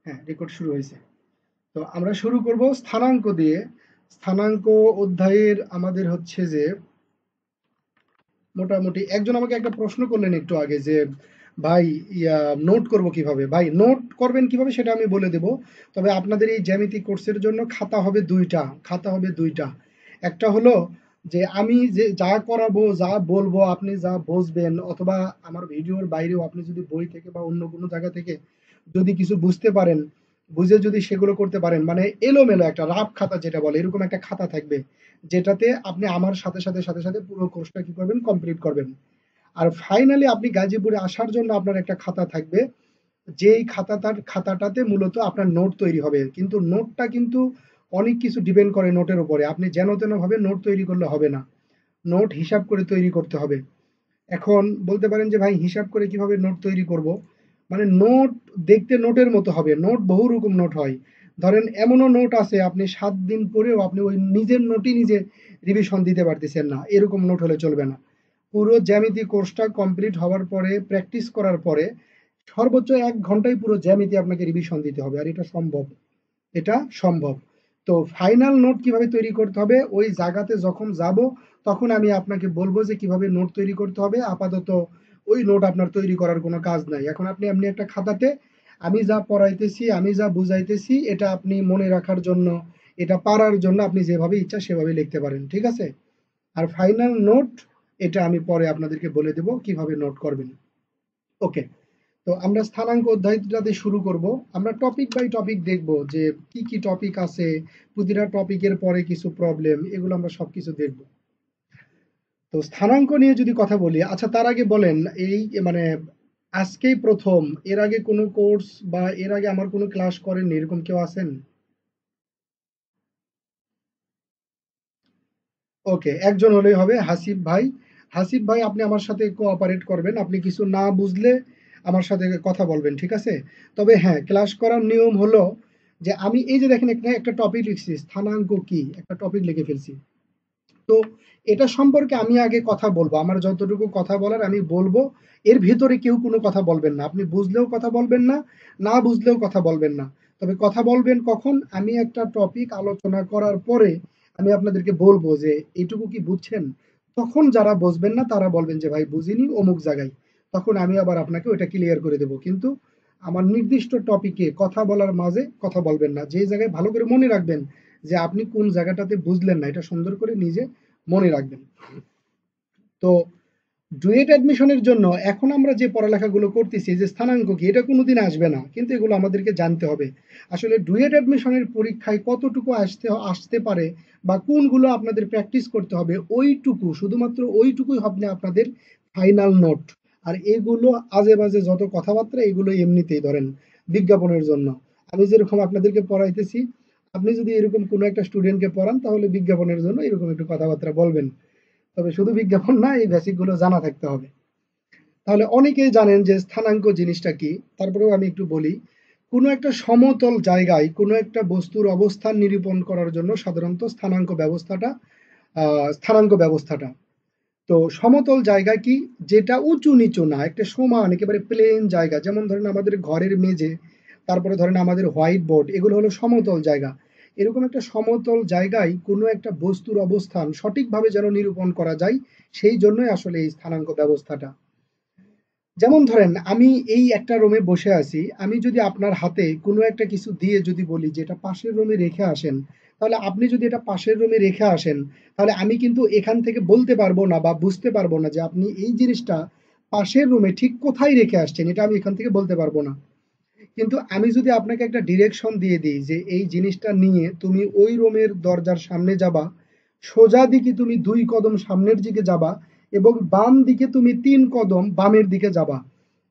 হ্যাঁ, রেকর্ড শুরু হয়েছে। তো আমরা শুরু করব স্থানাঙ্ক দিয়ে। স্থানাঙ্ক অধ্যায়ের আমাদের হচ্ছে যে মোটামুটি একজন আমাকে একটা প্রশ্ন করলেন একটু আগে যে ভাই নোট করব কিভাবে? ভাই নোট করবেন কিভাবে সেটা আমি বলে দেব। তবে আপনাদের এই জ্যামিতি কোর্সের জন্য খাতা হবে ২টা, খাতা হবে ২টা। একটা হলো যে আমি যে যা করাবো, যা বলবো, আপনি যা বুঝবেন অথবা আমার ভিডিওর বাইরেও আপনি যদি বই থেকে বা অন্য কোনো জায়গা থেকে যদি কিছু বুঝতে পারেন, বুঝে যদি সেগুলো করতে পারেন, মানে এলোমেলো একটা রাফ খাতা যেটা বলে, এরকম একটা খাতা থাকবে যেটাতে আপনি আমার সাথে সাথে পুরো কোর্সটা কি করবেন, কমপ্লিট করবেন। আর ফাইনালি আপনি গাজীপুরে আসার জন্য আপনার একটা খাতা থাকবে, যেই খাতাটাতে মূলত আপনার নোট তৈরি হবে। কিন্তু নোটটা কিন্তু অনেক কিছু ডিপেন্ড করে নোটের উপরে। আপনি যেন তেন ভাবে নোট তৈরি করলে হবে না, নোট হিসাব করে তৈরি করতে হবে। এখন বলতে পারেন যে ভাই হিসাব করে কিভাবে নোট তৈরি করব? মানে নোট দেখতে নোটের মতো হবে। নোট বহু রকম নোট হয়। ধরেন এমনও নোট আছে আপনি ৭ দিন পরেও আপনি ওই নিজের নোটই নিজে রিভিশন দিতে পারতেছেন না। এরকম নোট হলে চলবে না। পুরো জ্যামিতি কোর্সটা কমপ্লিট হওয়ার পরে, প্র্যাকটিস করার পরে সর্বোচ্চ ১ ঘন্টায় পুরো জ্যামিতি আপনাকে রিভিশন দিতে হবে। আর এটা সম্ভব। এটা সম্ভব। তো ফাইনাল নোট কিভাবে তৈরি করতে হবে ওই জায়গাতে যখন যাব তখন আমি আপনাকে বলবো যে কিভাবে নোট তৈরি করতে হবে। আপাতত ওই নোট আপনার তৈরি করার কোনো কাজ নাই। এখন আপনি এমনি একটা খাতাতে আমি যা পড়াইতেছি, আমি যা বুঝাইতেছি এটা আপনি মনে রাখার জন্য, এটা পারার জন্য আপনি যেভাবে ইচ্ছা সেভাবে লিখতে পারেন। ঠিক আছে? আর ফাইনাল নোট এটা আমি পরে আপনাদেরকে বলে দেব কিভাবে নোট করবেন। ওকে। তো আমরা স্থানাঙ্ক অধ্যায়টাতে শুরু করব। আমরা টপিক বাই টপিক দেখব যে কি কি টপিক আছে, প্রতিটা টপিকের পরে কিছু প্রবলেম, এগুলো আমরা সবকিছু দেখব। তো স্থানাঙ্ক নিয়ে যদি কথা বলি, আচ্ছা তার আগে বলেন এই মানে আজকেই প্রথম, এর আগে কোনো কোর্স বা এর আগে আমার কোনো ক্লাস করেননি এরকম কেউ আছেন? ওকে, একজন হলেই হবে, হাসিব ভাই। হাসিব ভাই আপনি আমার সাথে কোঅপারেট করবেন, আপনি কিছু না বুঝলে আমার সাথে কথা বলবেন, ঠিক আছে? তবে হ্যাঁ, ক্লাস করার নিয়ম হলো যে আমি এই যে দেখেন এখানে একটা টপিক লিখছি, স্থানাঙ্ক কি একটা টপিক লিখে ফেলছি। তো এটা সম্পর্কে আমি আগে কথা বলবো, আমার যতটুকু কথা বলার আমি বলবো। এর ভিতরে কেউ কোনো কথা বলবেন না, আপনি বুঝলেও কথা বলবেন না, না বুঝলেও কথা বলবেন না। তবে কথা বলবেন কখন, আমি একটা টপিক আলোচনা করার পরে আমি আপনাদেরকে বলবো যে এইটুকু কি বুঝছেন। তখন যারা বুঝবেন না তারা বলবেন যে ভাই বুঝিনি অমুক জায়গায়, তখন আমি আবার আপনাকে ওইটা ক্লিয়ার করে দেবো। কিন্তু আমার নির্দিষ্ট টপিকে কথা বলার মাঝে কথা বলবেন না। যে জায়গায় ভালো করে মনে রাখবেন যে আপনি কোন জায়গাটাতে বুঝলেন না, এটা সুন্দর করে নিজে মনে রাখবেন। তো ডুয়েট অ্যাডমিশনের জন্য এখন আমরা যে পড়ালেখাগুলো করতেছি, যে স্থানাঙ্ক কি, এটা কোনোদিন আসবে না, কিন্তু এগুলো আমাদেরকে জানতে হবে। আসলে ডুয়েট অ্যাডমিশনের পরীক্ষায় কতটুকু আসতে আসতে পারে বা কোনগুলো আপনাদের প্র্যাকটিস করতে হবে, ওইটুকু শুধুমাত্র ওইটুকুই হবে আপনাদের ফাইনাল নোট। আর এগুলো আজে বাজে যত কথাবার্তা এগুলো এমনিতেই ধরেন বিজ্ঞাপনের জন্য। আমি যেরকম আপনাদেরকে পড়াইতেছি, আপনি যদি এরকম কোনো একটা স্টুডেন্টকে পড়ান তাহলে বিজ্ঞাপনের জন্য এরকম একটু কথাবার্তা বলবেন। তবে শুধু বিজ্ঞাপন না, এই বেসিক গুলো জানা থাকতে হবে। তাহলে অনেকেই জানেন যে স্থানাঙ্ক জিনিসটা কি, তারপরেও আমি একটু বলি। কোনো একটা সমতল জায়গায় কোনো একটা বস্তুর অবস্থান নিরূপণ করার জন্য সাধারণত স্থানাঙ্ক ব্যবস্থাটা। তো সমতল জায়গা কি, যেটা উঁচু নিচু না, একটা সমান একেবারে প্লেন জায়গা, যেমন ধরেন আমাদের ঘরের মেঝে, তারপরে ধরেন আমাদের হোয়াইট বোর্ড, এগুলো হলো সমতল জায়গা। এরকম একটা সমতল জায়গায় কোনো একটা বস্তুর অবস্থান সঠিকভাবে যেন নিরূপণ করা যায়, সেই জন্যই আসলে এই স্থানাঙ্ক ব্যবস্থাটা। যেমন ধরেন আমি এই একটা রুমে বসে আছি, আমি যদি আপনার হাতে কোনো একটা কিছু দিয়ে যদি বলি যে এটা পাশের রুমে রেখে আসেন, তাহলে আপনি যদি এটা পাশের রুমে রেখে আসেন, তাহলে আমি কিন্তু এখান থেকে বলতে পারবো না বা বুঝতে পারবো না যে আপনি এই জিনিসটা পাশের রুমে ঠিক কোথায় রেখে আসছেন, এটা আমি এখান থেকে বলতে পারবো না। কিন্তু আমি যদি আপনাকে একটা ডিরেকশন দিয়ে দিই যে এই জিনিসটা নিয়ে তুমি ওই রুমের দরজার সামনে যাবা, সোজা দিকে তুমি ২ কদম সামনের দিকে যাবা এবং বাম দিকে তুমি ৩ কদম বামের দিকে যাবা।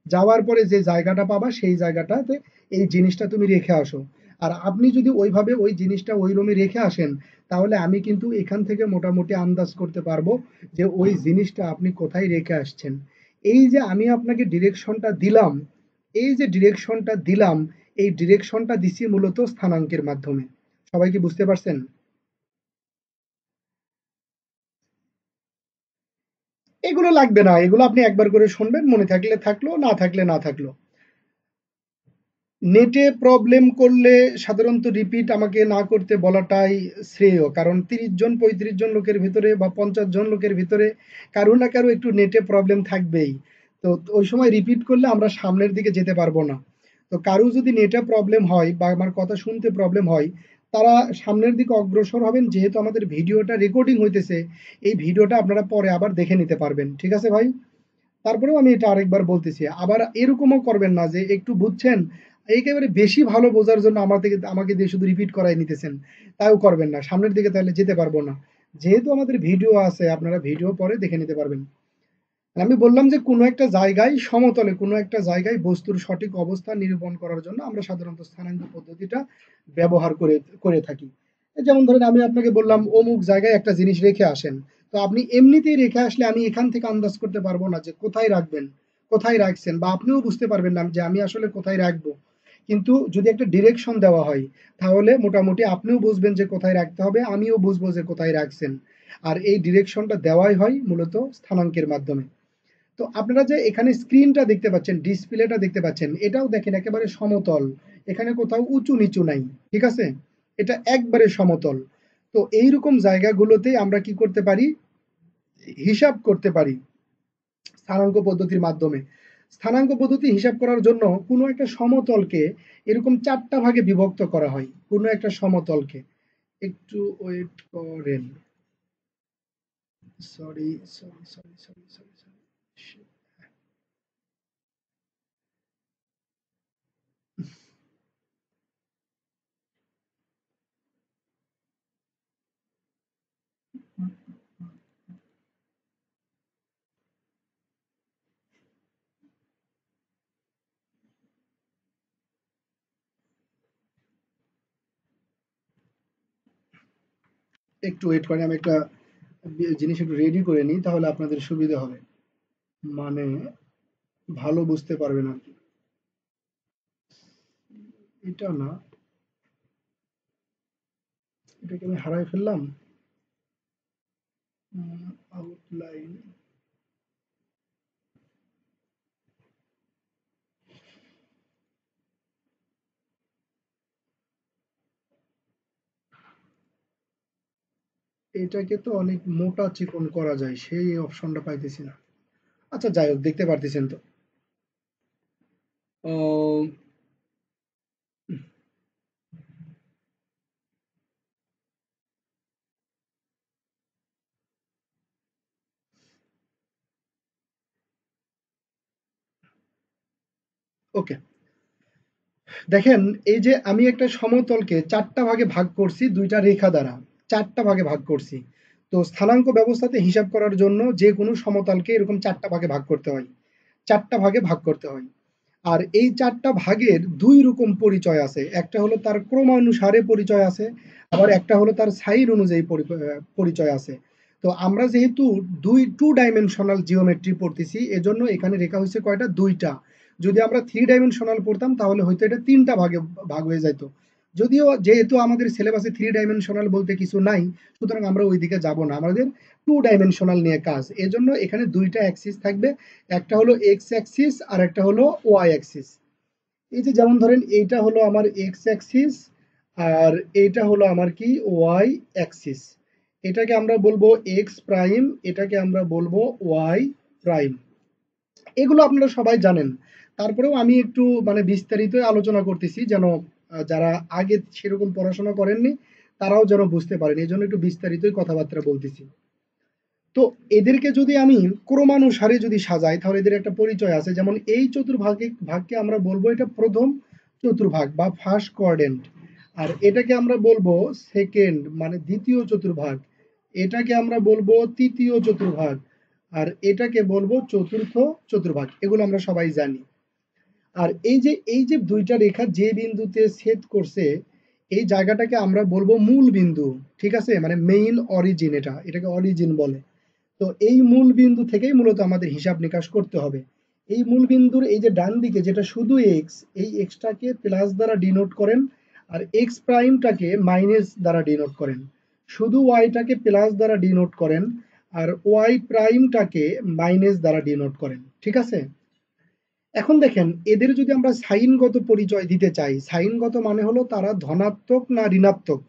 যাওয়ার পরে যে জায়গাটা পাবা সেই জায়গাটাতে এই জিনিসটা তুমি রেখে আসো। আর আপনি যদি ওইভাবে ওই জিনিসটা ওই রুমে রেখে আসেন, তাহলে আমি কিন্তু এখান থেকে মোটামুটি আন্দাজ করতে পারবো যে ওই জিনিসটা আপনি কোথায় রেখে আসছেন। এই যে আমি আপনাকে ডিরেকশনটা দিলাম, এই যে ডিরেকশনটা দিলাম, এই ডিরেকশনটা দিছি মূলত স্থানাঙ্কের মাধ্যমে। সবাই কি বুঝতে পারছেন? এগুলো লাগবে না, এগুলো আপনি একবার করে শুনবেন, মনে থাকলে থাকলো, না থাকলে না থাকলো। নেটে প্রবলেম করলে সাধারণত রিপিট আমাকে না করতে বলাটাই শ্রেয়, কারণ 30 জন 35 জন লোকের ভিতরে বা 50 জন লোকের ভিতরে কারো না কারো একটু নেটে প্রবলেম থাকবেই। তো ওই সময় রিপিট করলে আমরা সামনের দিকে যেতে পারবো না। তো কারো যদি নেটে প্রবলেম হয় বা আমার কথা শুনতে প্রবলেম হয়, তারা সামনের দিকে অগ্রসর হবেন। যেহেতু আমাদের ভিডিওটা রেকর্ডিং হইতেছে, এই ভিডিওটা আপনারা পরে আবার দেখে নিতে পারবেন। ঠিক আছে ভাই? তারপরেও আমি এটা আরেকবার বলতেছি, আবার এরকমও করবেন না যে একটু বুঝছেন, একেবারে বেশি ভালো বোঝার জন্য আমাকে দিয়ে শুধু রিপিট করাই নিতেছেন। তাও করবেন না, সামনের দিকে তাহলে যেতে পারবো না। যেহেতু আমাদের ভিডিও আছে, আপনারা ভিডিও পরে দেখে নিতে পারবেন। আমি বললাম যে কোনো একটা জায়গায় সমতলে কোনো একটা জায়গায় বস্তুর সঠিক অবস্থান নিরূপণ করার জন্য আমরা সাধারণত স্থানাঙ্ক পদ্ধতিটা ব্যবহার করে করে থাকি। যেমন ধরেন আমি আপনাকে বললাম অমুক জায়গায় একটা জিনিস রেখে আসেন। তো আপনি এমনিতেই রেখে আসলে আমি এখান থেকে আন্দাজ করতে পারবো না যে কোথায় রাখবেন, কোথায় রাখছেন, বা আপনিও বুঝতে পারবেন না যে আমি আসলে কোথায় রাখবো। কিন্তু যদি একটা ডিরেকশন দেওয়া হয়, তাহলে মোটামুটি আপনিও বুঝবেন যে কোথায় রাখতে হবে, আমিও বুঝবো যে কোথায় রাখছেন। আর এই ডিরেকশনটা দেওয়াই হয় মূলত স্থানাঙ্কের মাধ্যমে। তো আপনারা যে এখানে স্ক্রিনটা দেখতে পাচ্ছেন, ডিসপ্লেটা দেখতে পাচ্ছেন, এটাও দেখেন একেবারে সমতল। এখানে কোথাও উঁচু নিচু নাই। ঠিক আছে? এটা একবারে সমতল। তো এইরকম জায়গাগুলোতে আমরা কি করতে পারি? হিসাব করতে পারি স্থানাঙ্ক পদ্ধতির মাধ্যমে। স্থানাঙ্ক পদ্ধতি হিসাব করার জন্য কোনো একটা সমতলকে এরকম 4টা ভাগে বিভক্ত করা হয়। কোনো একটা সমতলকে। একটু ওয়েট করেন। Sorry, sorry, sorry, sorry, sorry, sorry. একটু ওয়েট করেন, আমি একটা জিনিস একটু রেডি করে নিই, তাহলে আপনাদের সুবিধা হবে। মানে ভালো বুঝতে পারবেন আর কি। এটা না, এটাকে আমি হারাই ফেললাম। আউটলাইন, এটাকে তো অনেক মোটা চিকন করা যায়, সেই অপশনটা পাইতেছি না। আচ্ছা যাই হোক, দেখতে পারতেছেন তো। ওকে, দেখেন এই যে আমি একটা সমতলকে 4টা ভাগে ভাগ করছি 2টা রেখা দ্বারা। 4টা ভাগে ভাগ করছি। তো স্থানাঙ্ক ব্যবস্থাতে হিসাব করার জন্য যে কোনো সমতলকে এরকম 4টা ভাগে ভাগ করতে হয়। 4টা ভাগে ভাগ করতে হয়। আর এই 4টা ভাগের 2 রকম পরিচয় আছে। একটা হলো তার ক্রমানুসারে পরিচয় আছে, আবার একটা হলো তার সাইন অনুযায়ী পরিচয় আছে। তো আমরা যেহেতু 2 ডাইমেনশনাল জিওমেট্রি পড়তেছি, এজন্য এখানে রেখা হইছে কয়টা? 2টা। যদি আমরা 3 ডাইমেনশনাল পড়তাম তাহলে হয়তো এটা 3টা ভাগে ভাগ হয়ে যাইত। যদিও যেহেতু আমাদের সিলেবাসে 3 ডাইমেনশনাল বলতে কিছু নাই, সুতরাং আমরা ওইদিকে যাব না। আমাদের 2 ডাইমেনশনাল নিয়ে কাজ। এজন্য এখানে 2টা অ্যাক্সিস থাকবে। একটা হলো এক্স অ্যাক্সিস আর একটা হলো ওয়াই অ্যাক্সিস। এই যে যেমন ধরেন এইটা হলো আমার এক্স অ্যাক্সিস, আর এইটা হলো আমার কি ওয়াই অ্যাক্সিস। এটাকে আমরা বলবো এক্স প্রাইম, এটাকে আমরা বলবো ওয়াই প্রাইম। এগুলো আপনারা সবাই জানেন। তারপরেও আমি একটু মানে বিস্তারিত আলোচনা করতেছি, যেন যারা আগে সেরকম পড়াশোনা করেননি তারাও যেন বুঝতে পারেন, এই জন্য একটু বিস্তারিতই কথাবার্তা বলতেছি। তো এদেরকে যদি আমি ক্রমানুসারে যদি সাজাই, তাহলে এদের একটা পরিচয় আছে। যেমন এই ভাগকে আমরা বলবো এটা প্রথম চতুর্ভাগ বা ফার্স্ট কোয়াড্রেন্ট। আর এটাকে আমরা বলবো সেকেন্ড মানে দ্বিতীয় চতুর্ভাগ। এটাকে আমরা বলবো তৃতীয় চতুর্ভাগ। আর এটাকে বলবো চতুর্থ চতুর্ভাগ। এগুলো আমরা সবাই জানি। আর এই যে 2টা রেখা যে বিন্দুতে ছেদ করছে, এই জায়গাটাকে আমরা বলবো মূল বিন্দু। ঠিক আছে? মানে মেইন অরিজিন, এটাকে অরিজিন বলে। তো এই মূল বিন্দু থেকেই মূলত আমাদের হিসাব নিকাশ করতে হবে। এই মূল বিন্দুর এই যে ডান দিকে যেটা শুধু এক্স, এই এক্সটাকে প্লাস দ্বারা ডিনোট করেন, আর এক্স প্রাইমটাকে মাইনাস দ্বারা ডিনোট করেন। শুধু ওয়াইটাকে প্লাস দ্বারা ডিনোট করেন, আর ওয়াই প্রাইমটাকে মাইনাস দ্বারা ডিনোট করেন। ঠিক আছে? এখন দেখেন এদের যদি আমরা সাইনগত পরিচয় দিতে চাই, সাইনগত মানে হলো তারা ধনাত্মক না ঋণাত্মক।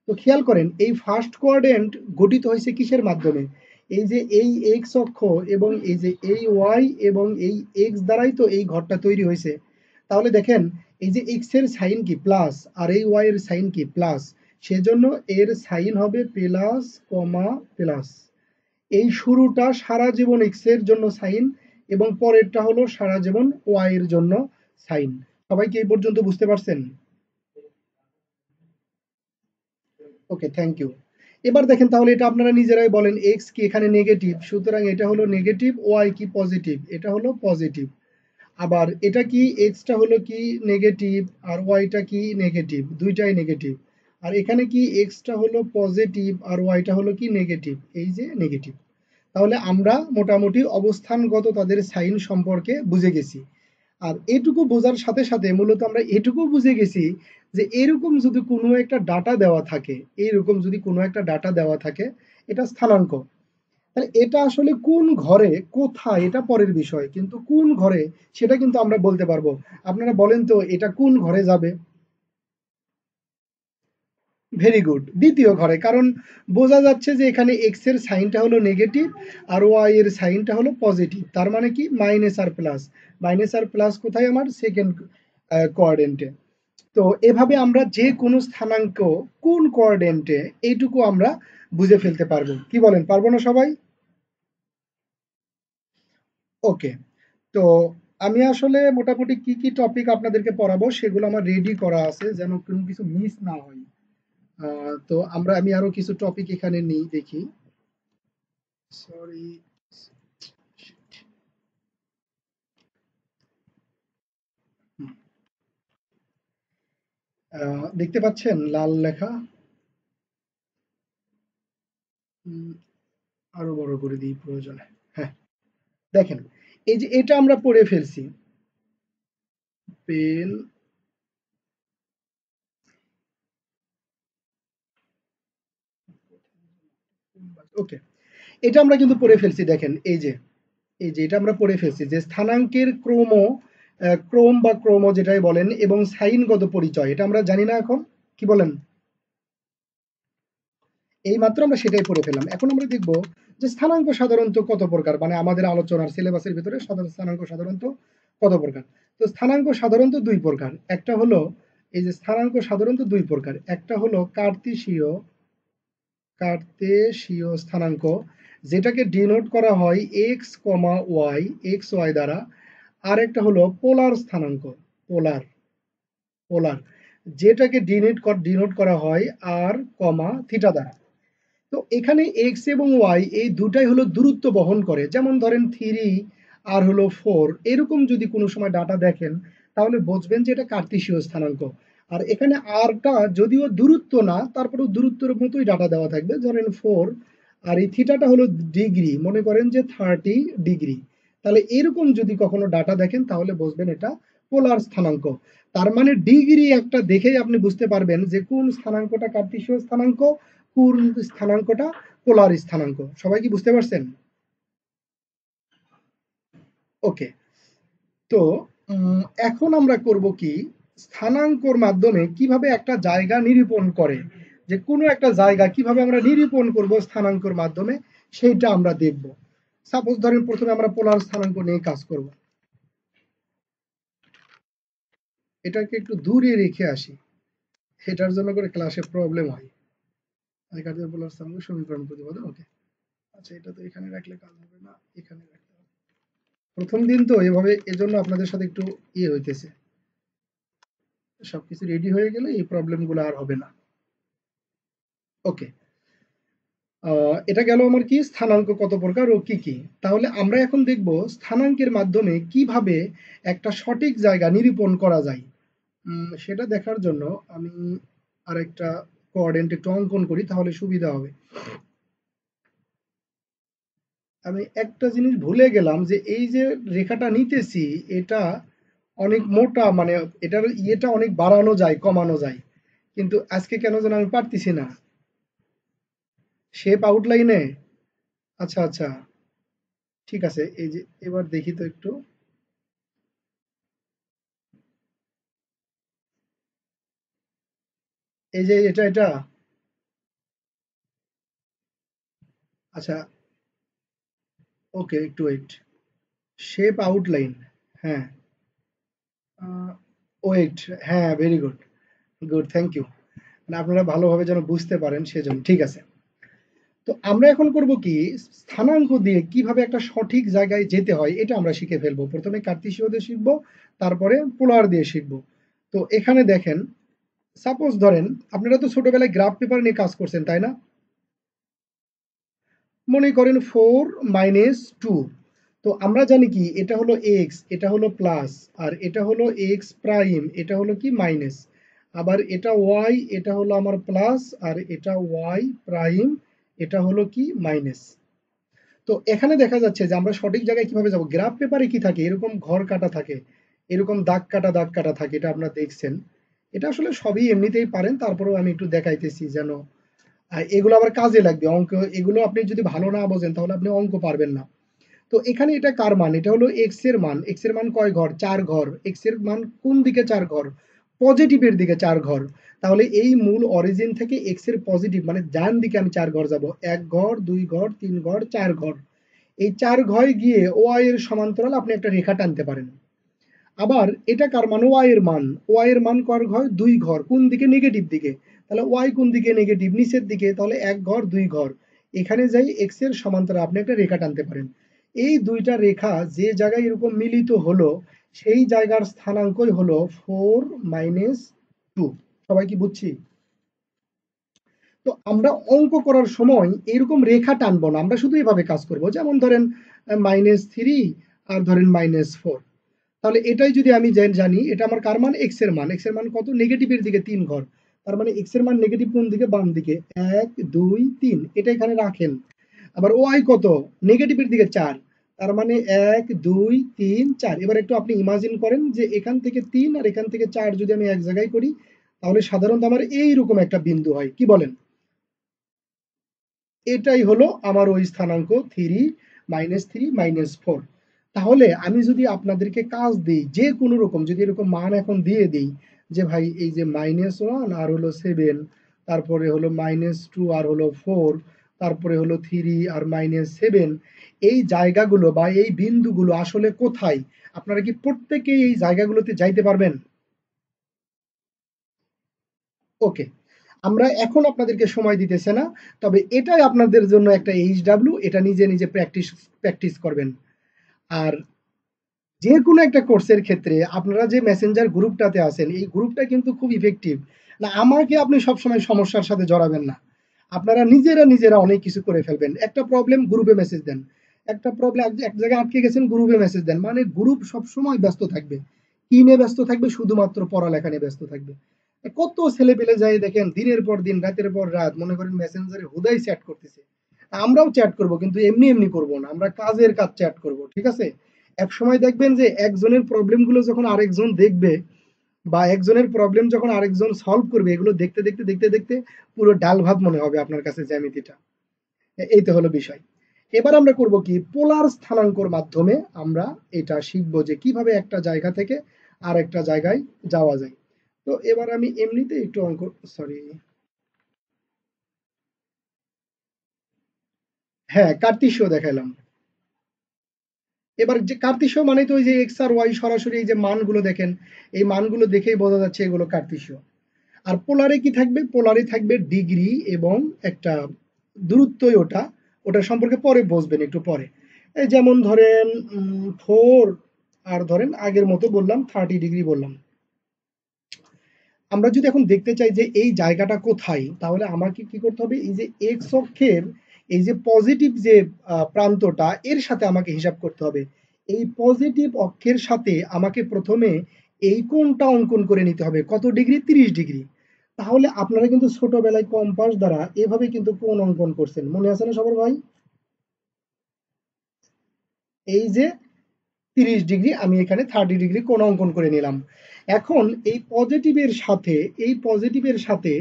তো খেয়াল করেন এই ফার্স্ট কোয়াড্রেন্ট গঠিত হয়েছে কিসের মাধ্যমে? এই যে এই এক্স অক্ষ এবং এই যে এই ওয়াই এবং এই এক্স দ্বারাই তো এই ঘরটা তৈরি হয়েছে। তাহলে দেখেন এই যে এক্স এর সাইন কি প্লাস আর এই ওয়াই এর সাইন কি প্লাস, সেজন্য এর সাইন হবে প্লাস কমা প্লাস। এই শুরুটা সারা জীবন এক্স এর জন্য সাইন এবং পরেরটা হলো সারা জীবন ওয়াই এর জন্য সাইন। সবাই কি এই পর্যন্ত বুঝতে পারছেন? ওকে, থ্যাংক ইউ। এবার দেখেন তাহলে এটা আপনারা নিজেরাই বলেন, এক্স কি এখানে নেগেটিভ, সুতরাং এটা হলো নেগেটিভ, ওয়াই কি পজিটিভ, এটা হলো পজিটিভ। আবার এটা কি এক্সটা হলো কি নেগেটিভ আর ওয়াইটা কি নেগেটিভ, দুইটাই নেগেটিভ। আর এখানে কি এক্সটা হলো পজিটিভ আর ওয়াইটা হলো কি নেগেটিভ, এই যে নেগেটিভ। তাহলে আমরা মোটামুটি অবস্থানগত তাদের সাইন সম্পর্কে বুঝে গেছি। আর এটুকু বোঝার সাথে সাথে মূলত আমরা এটুকু বুঝে গেছি যে এরকম যদি কোনো একটা ডাটা দেওয়া থাকে, এইরকম যদি কোনো একটা ডাটা দেওয়া থাকে, এটা স্থানাঙ্ক। তাহলে এটা আসলে কোন ঘরে কোথায় এটা পরের বিষয়, কিন্তু কোন ঘরে সেটা কিন্তু আমরা বলতে পারবো। আপনারা বলেন তো এটা কোন ঘরে যাবে? ভেরি গুড, দ্বিতীয় ঘরে। কারণ বোঝা যাচ্ছে যে এখানে এক্স এর সাইনটা হলো নেগেটিভ আর ওয়াই এর সাইনটা হলো পজিটিভ, তার মানে কি মাইনাস আর প্লাস। মাইনাস আর প্লাস কোথায়? আমার সেকেন্ড কোয়াড্রেন্টে। তো এভাবে আমরা যে কোনো স্থানাঙ্ক কোন কোয়াড্রেন্টে এইটুকু আমরা বুঝে ফেলতে পারবো। কি বলেন, পারবো না সবাই? ওকে। তো আমি আসলে মোটামুটি কি কি টপিক আপনাদেরকে পড়াবো সেগুলো আমার রেডি করা আছে, যেন কোনো কিছু মিস না হয়। তো আমি আরো কিছু টপিক এখানে নিই, দেখি। সরি। দেখতে পাচ্ছেন লাল লেখা? উম, আরো বড় করে দিই প্রয়োজনে। হ্যাঁ, দেখেন এই যে এটা আমরা পড়ে ফেলছি। পেন। ওকে, এটা আমরা কিন্তু পড়ে ফেলছি। দেখেন এই যে এটা আমরা পড়ে ফেলছি যে স্থানাঙ্কের ক্রম বা ক্রম যেটাই বলেন এবং সাইনগত পরিচয়, এটা আমরা জানি না এখন। কি বলেন? এই মাত্র আমরা সেটাই পড়ে ফেললাম। এখন আমরা দেখব যে স্থানাঙ্ক সাধারণত কত প্রকার, মানে আমাদের আলোচনার সিলেবাসের ভিতরে স্থানাঙ্ক সাধারণত কত প্রকার। তো স্থানাঙ্ক সাধারণত দুই প্রকার। একটা হলো এই যে স্থানাঙ্ক সাধারণত দুই প্রকার, একটা হলো কার্তেশীয় স্থানাঙ্ক, যেটাকে ডিনোট করা হয় এক্স কমা ওয়াই, এক্স ওয়াই দ্বারা। আর একটা হলো পোলার স্থানাঙ্ক, পোলার পোলার যেটাকে ডিনোট করা হয় আর কমা থিটা দ্বারা। তো এখানে এক্স এবং ওয়াই এই দুটাই হলো দূরত্ব বহন করে, যেমন ধরেন 3 আর হলো 4, এরকম যদি কোনো সময় ডাটা দেখেন তাহলে বুঝবেন যে এটা কার্তেশীয় স্থানাঙ্ক। আর এখানে আরটা যদিও দূরত্ব না, তারপরেও দূরত্বের মতোই ডাটা দেওয়া থাকবে, ধরেন 4। আর এই থিটাটা হলো ডিগ্রি, মনে করেন যে 30 ডিগ্রি। তাহলে এরকম যদি কখনো ডাটা দেখেন তাহলে বুঝবেন এটা পোলার স্থানাঙ্ক। তার মানে ডিগ্রি একটা দেখেই আপনি বুঝতে পারবেন যে কোন স্থানাঙ্কটা কার্তেশীয় স্থানাঙ্ক, কোন স্থানাঙ্কটা পোলার স্থানাঙ্ক। সবাই কি বুঝতে পারছেন? ওকে। তো এখন আমরা করব কি, স্থানাঙ্কর মাধ্যমে কিভাবে একটা জায়গা নিরূপণ করে, যে কোনো একটা জায়গা কিভাবে আমরা নিরূপণ করব স্থানাঙ্কর মাধ্যমে, সেইটা আমরা দেখব। সাপোজ ধরেন প্রথমে আমরা পোলার স্থানাঙ্ক নিয়ে কাজ করব। এটাকে একটু দূরে রেখে আসি, সেটার জন্য করে ক্লাসে প্রবলেম হয়। পোলার স্থানাঙ্ক সমীকরণ প্রতিপাদন। ওকে, আচ্ছা এটা তো এখানে রাখলে কাজ হবে না, এখানে রাখতে হবে। প্রথম দিন তো এভাবে, এজন্য আপনাদের সাথে একটু হইতেছে। সবকিছু রেডি হয়ে গেলে এই প্রবলেম গুলো আর হবে না। ওকে। এটা গেল আমার কি স্থানাঙ্ক কত প্রকার ও কি কি। তাহলে আমরা এখন দেখব স্থানাঙ্কের মাধ্যমে কিভাবে একটা সঠিক জায়গা নিরূপণ করা যায়। সেটা দেখার জন্য আমি আরেকটা কোঅর্ডিনেট একটু অঙ্কন করি, তাহলে সুবিধা হবে। আমি একটা জিনিস ভুলে গেলাম যে এই যে রেখাটা নিতেছি এটা অনেক মোটা, মানে এটার ইয়েটা অনেক বাড়ানো যায় কমানো যায়, কিন্তু আজকে কেন যেন আমি পারতেছি না শেপ আউটলাইনে। আচ্ছা আচ্ছা, ঠিক আছে। এই যে এবার দেখি তো একটু। এই যে এটা আচ্ছা, ওকে, একটু ওয়েট। শেপ আউটলাইন, হ্যাঁ, ওয়েট, হ্যাঁ, very good, good, thank you. মানে আপনারা ভালোভাবে যেন বুঝতে পারেন সেজন্য, ঠিক আছে। তো আমরা এখন করব কি, স্থানাঙ্ক দিয়ে কিভাবে একটা সঠিক জায়গায় যেতে হয় এটা আমরা শিখে ফেলবো। প্রথমে কার্তেশীয় দিয়ে শিখবো, তারপরে পোলার দিয়ে শিখবো। তো এখানে দেখেন, সাপোজ ধরেন আপনারা তো ছোটবেলায় গ্রাফ পেপার নিয়ে কাজ করছেন, তাই না? মনে করেন 4 - 2। তো আমরা জানি কি, এটা হলো এক্স, এটা হলো প্লাস, আর এটা হলো এক্স প্রাইম, এটা হলো কি মাইনাস। আবার এটা ওয়াই, এটা হলো আমার প্লাস, আর এটা ওয়াই প্রাইম, এটা হলো কি মাইনাস। তো এখানে দেখা যাচ্ছে যে আমরা সঠিক জায়গায় কিভাবে যাব। গ্রাফ পেপারে কি থাকে, এরকম ঘর কাটা থাকে, এরকম দাগ কাটা থাকে, এটা আপনারা দেখছেন। এটা আসলে সবই এমনিতেই পারেন, তারপরেও আমি একটু দেখাইতেছি যেন এগুলো আবার কাজে লাগবে অঙ্ক। এগুলো আপনি যদি ভালো না বোঝেন তাহলে আপনি অঙ্ক পারবেন না। তো এখানে এটা কার মান, এটা হলো এক্স এর মান। এক্স এর মান কয় ঘর, 4 ঘর। এক্স এর মান কোন দিকে 4 ঘর, পজিটিভের দিকে 4 ঘর। তাহলে এই মূল অরিজিন থেকে এক্স এর পজিটিভ মানে ডান দিকে আমি 4 ঘর যাব, 1 ঘর, 2 ঘর, 3 ঘর, 4 ঘর। এই 4 ঘরে গিয়ে ওয়াই এর সমান্তরাল আপনি একটা রেখা টানতে পারেন। আবার এটা কার মান, ওয়াই এর মান। ওয়াই এর মান কয় ঘর, 2 ঘর। কোন দিকে, নেগেটিভ দিকে। তাহলে ওয়াই কোন দিকে, নেগেটিভ, নিচের দিকে। তাহলে 1 ঘর, 2 ঘর। এখানে যাই এক্স এর সমান্তরাল আপনি একটা রেখা টানতে পারেন। এই দুইটা রেখা যে জায়গায় এরকম মিলিত হলো, সেই জায়গার স্থানাঙ্কই হলো 4 - 2। সবাই কি বুঝছি? তো আমরা অঙ্ক করার সময় এরকম রেখা টানবো না, আমরা শুধু এভাবে কাজ করব। যেমন ধরেন -3 আর ধরেন -4। তাহলে এটাই যদি আমি জানি, এটা আমার কার মান, এক্স এর মান। এক্স এর মান কত, নেগেটিভের দিকে 3 ঘর। তার মানে এক্স এর মান নেগেটিভ কোন দিকে, বাম দিকে। 1 2 3 এটা এখানে রাখেন। আবার ওয়াই কত, নেগেটিভের দিকে 4। তার মানে 1 2 3 4। এবার একটু আপনি ইমাজিন করেন যে এখান থেকে 3 আর এখান থেকে 4 যদি আমি এক জায়গায় করি, তাহলে সাধারণত আমার এইরকম একটা বিন্দু হয়, কি বলেন? এটাই হলো আমার ওই স্থানাঙ্ক 3 - 3 - 4। তাহলে আমি যদি আপনাদেরকে কাজ দিই যে কোনো রকম, যদি এরকম মান এখন দিয়ে দিই যে ভাই এই যে -1 আর হলো 7, তারপরে হলো -2 আর হলো 4, তারপরে হলো 3 আর -7, এই জায়গাগুলো বা এই বিন্দুগুলো আসলে কোথায়, আপনারা কি প্রত্যেকেই এই জায়গাগুলোতে যাইতে পারবেন? ওকে, আমরা এখন আপনাদেরকে সময় দিতেছে না, তবে এটাই আপনাদের জন্য একটা এইচডাব্লিউ, এটা নিজে নিজে প্র্যাকটিস প্র্যাকটিস করবেন। আর যে কোনো একটা কোর্সের ক্ষেত্রে আপনারা যে মেসেঞ্জার গ্রুপটাতে আছেন, এই গ্রুপটা কিন্তু খুব ইফেক্টিভ। না, আমাকে আপনি সবসময় সমস্যার সাথে জড়াবেন না। আপনারা নিজেরা নিজেরা অনেক কিছু করে ফেলবেন। একটা প্রবলেম, গ্রুপে মেসেজ দেন। একটা প্রবলেম, এক জায়গায় আটকে গেছেন, গ্রুপে মেসেজ দেন। মানে গ্রুপ সবসময় ব্যস্ত থাকবে। কি নিয়ে ব্যস্ত থাকবে, শুধুমাত্র পড়ালেখা নিয়ে ব্যস্ত থাকবে। কত ছেলে পেলে যায় দেখেন, দিনের পর দিন, রাতের পর রাত, মনে করেন মেসেঞ্জারে হুদাই চ্যাট করতেছে। আমরাও চ্যাট করব, কিন্তু এমনি এমনি করব না, আমরা কাজের কাজ চ্যাট করব, ঠিক আছে? এক সময় দেখবেন যে একজনের প্রবলেম গুলো যখন আরেকজন দেখবে, বা একজনের প্রবলেম যখন আরেকজন সলভ করবে, এগুলো দেখতে দেখতে দেখতে দেখতে পুরো ডাল ভাত মনে হবে আপনার কাছে জ্যামিতিটা। এই তো হলো বিষয়। এবার আমরা করব কি, পোলার স্থানাঙ্কর মাধ্যমে আমরা এটা শিখবো যে কিভাবে একটা জায়গা থেকে আর একটা জায়গায় যাওয়া যায়। তো এবার আমি এমনিতে একটু অঙ্ক, সরি, হ্যাঁ, কার্তিসীয় দেখাইলাম। এবার যে কার্তিসীয় মানে তো ওই যে এক্স আর ওয়াই সরাসরি এই যে মানগুলো দেখেন, এই মানগুলো দেখেই বোঝা যাচ্ছে এগুলো কার্তিসীয়। আর পোলারে কি থাকবে, পোলারে থাকবে ডিগ্রি এবং একটা দূরত্বই ওটা, ওটা সম্পর্কে পরে বুঝবেন একটু পরে। এই যেমন ধরেন 4, আর ধরেন আগের মতো বললাম 30 ডিগ্রি বললাম। আমরা যদি এখন দেখতে চাই যে এই জায়গাটা কোথায়, তাহলে আমাকে কি করতে হবে, এই যে এক্স অক্ষের এই যে পজিটিভ যে প্রান্তটা, এর সাথে আমাকে হিসাব করতে হবে। এই পজিটিভ অক্ষের সাথে আমাকে প্রথমে এই কোণটা অঙ্কন করে নিতে হবে, কত ডিগ্রি, 30 ডিগ্রি। তাহলে আপনারা কিন্তু ছোটবেলায় কম্পাস দ্বারা এভাবে কিন্তু কোণ অঙ্কন করছেন, মনে আছে না সবার ভাই? এই যে 30 ডিগ্রি, আমি এখানে 30 ডিগ্রি কোণ অঙ্কন করে নিলাম। এখন এই পজিটিভের সাথে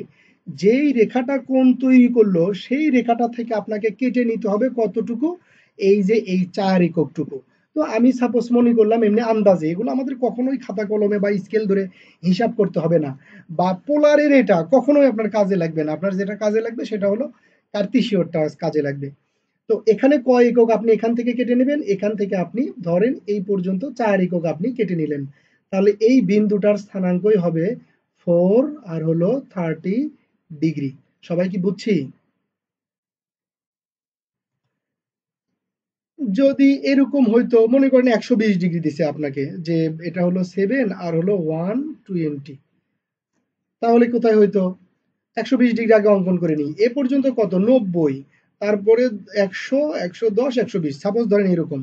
যেই রেখাটা কোণ তৈরি করলো, সেই রেখাটা থেকে আপনাকে কেটে নিতে হবে কতটুকু, এই যে এই 4 এককটুকু। তো তো আমি সাপোজ মনে করলাম এমনি আন্দাজে, এগুলো আমাদের কখনোই খাতা কলমে বা স্কেল ধরে হিসাব করতে হবে না, বা পোলারের এটা কখনোই আপনার কাজে লাগবে না। আপনার যেটা কাজে লাগবে সেটা হলো কার্তেশীয়টা কাজে লাগবে। তো এখানে কয় একক আপনি এখান থেকে কেটে নেবেন, এখান থেকে আপনি ধরেন এই পর্যন্ত 4 একক আপনি কেটে নিলেন, তাহলে এই বিন্দুটার স্থানাঙ্কই হবে 4 আর হলো 30 ডিগ্রি। সবাই কি বুঝছি? যদি এরকম হইতো, মনে করেন 120 ডিগ্রি দিছে আপনাকে, যে এটা হলো 7 আর হলো 120, তাহলে কোথায় হইতো? 120 ডিগ্রি আগে অঙ্কন করে নিই, এ পর্যন্ত কত 90, তারপরে 100, 110, 120 সাপোজ ধরেন এরকম,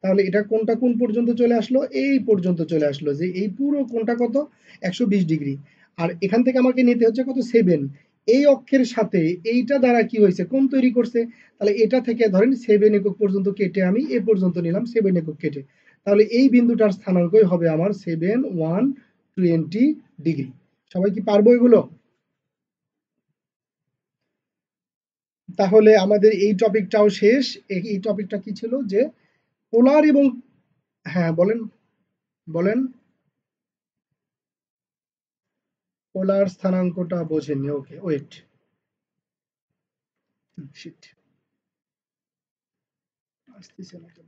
তাহলে এটা কোনটা কোন পর্যন্ত চলে আসলো? এই পর্যন্ত চলে আসলো, যে এই পুরো কোনটা কত 120 ডিগ্রি। আর এখান থেকে আমাকে নিতে হচ্ছে কত 7, এই অক্ষের সাথে এইটা দ্বারা কি হয়েছে, কোণ তৈরি করছে, তাহলে এটা থেকে ধরেন 7 একক পর্যন্ত কেটে আমি এ পর্যন্ত নিলাম 7 একক কেটে, তাহলে এই বিন্দুটার স্থানাঙ্কই হবে আমার 7 120 ডিগ্রি। সবাই কি পারবো এগুলো? তাহলে আমাদের এই টপিকটাও শেষ। এই টপিকটা কি ছিল, যে পোলার এবং, হ্যাঁ বলেন, বলেন। পোলার স্থানাঙ্কটা বোঝেননি, ওকে ওয়েট, শিট, আসতেছে না কেন?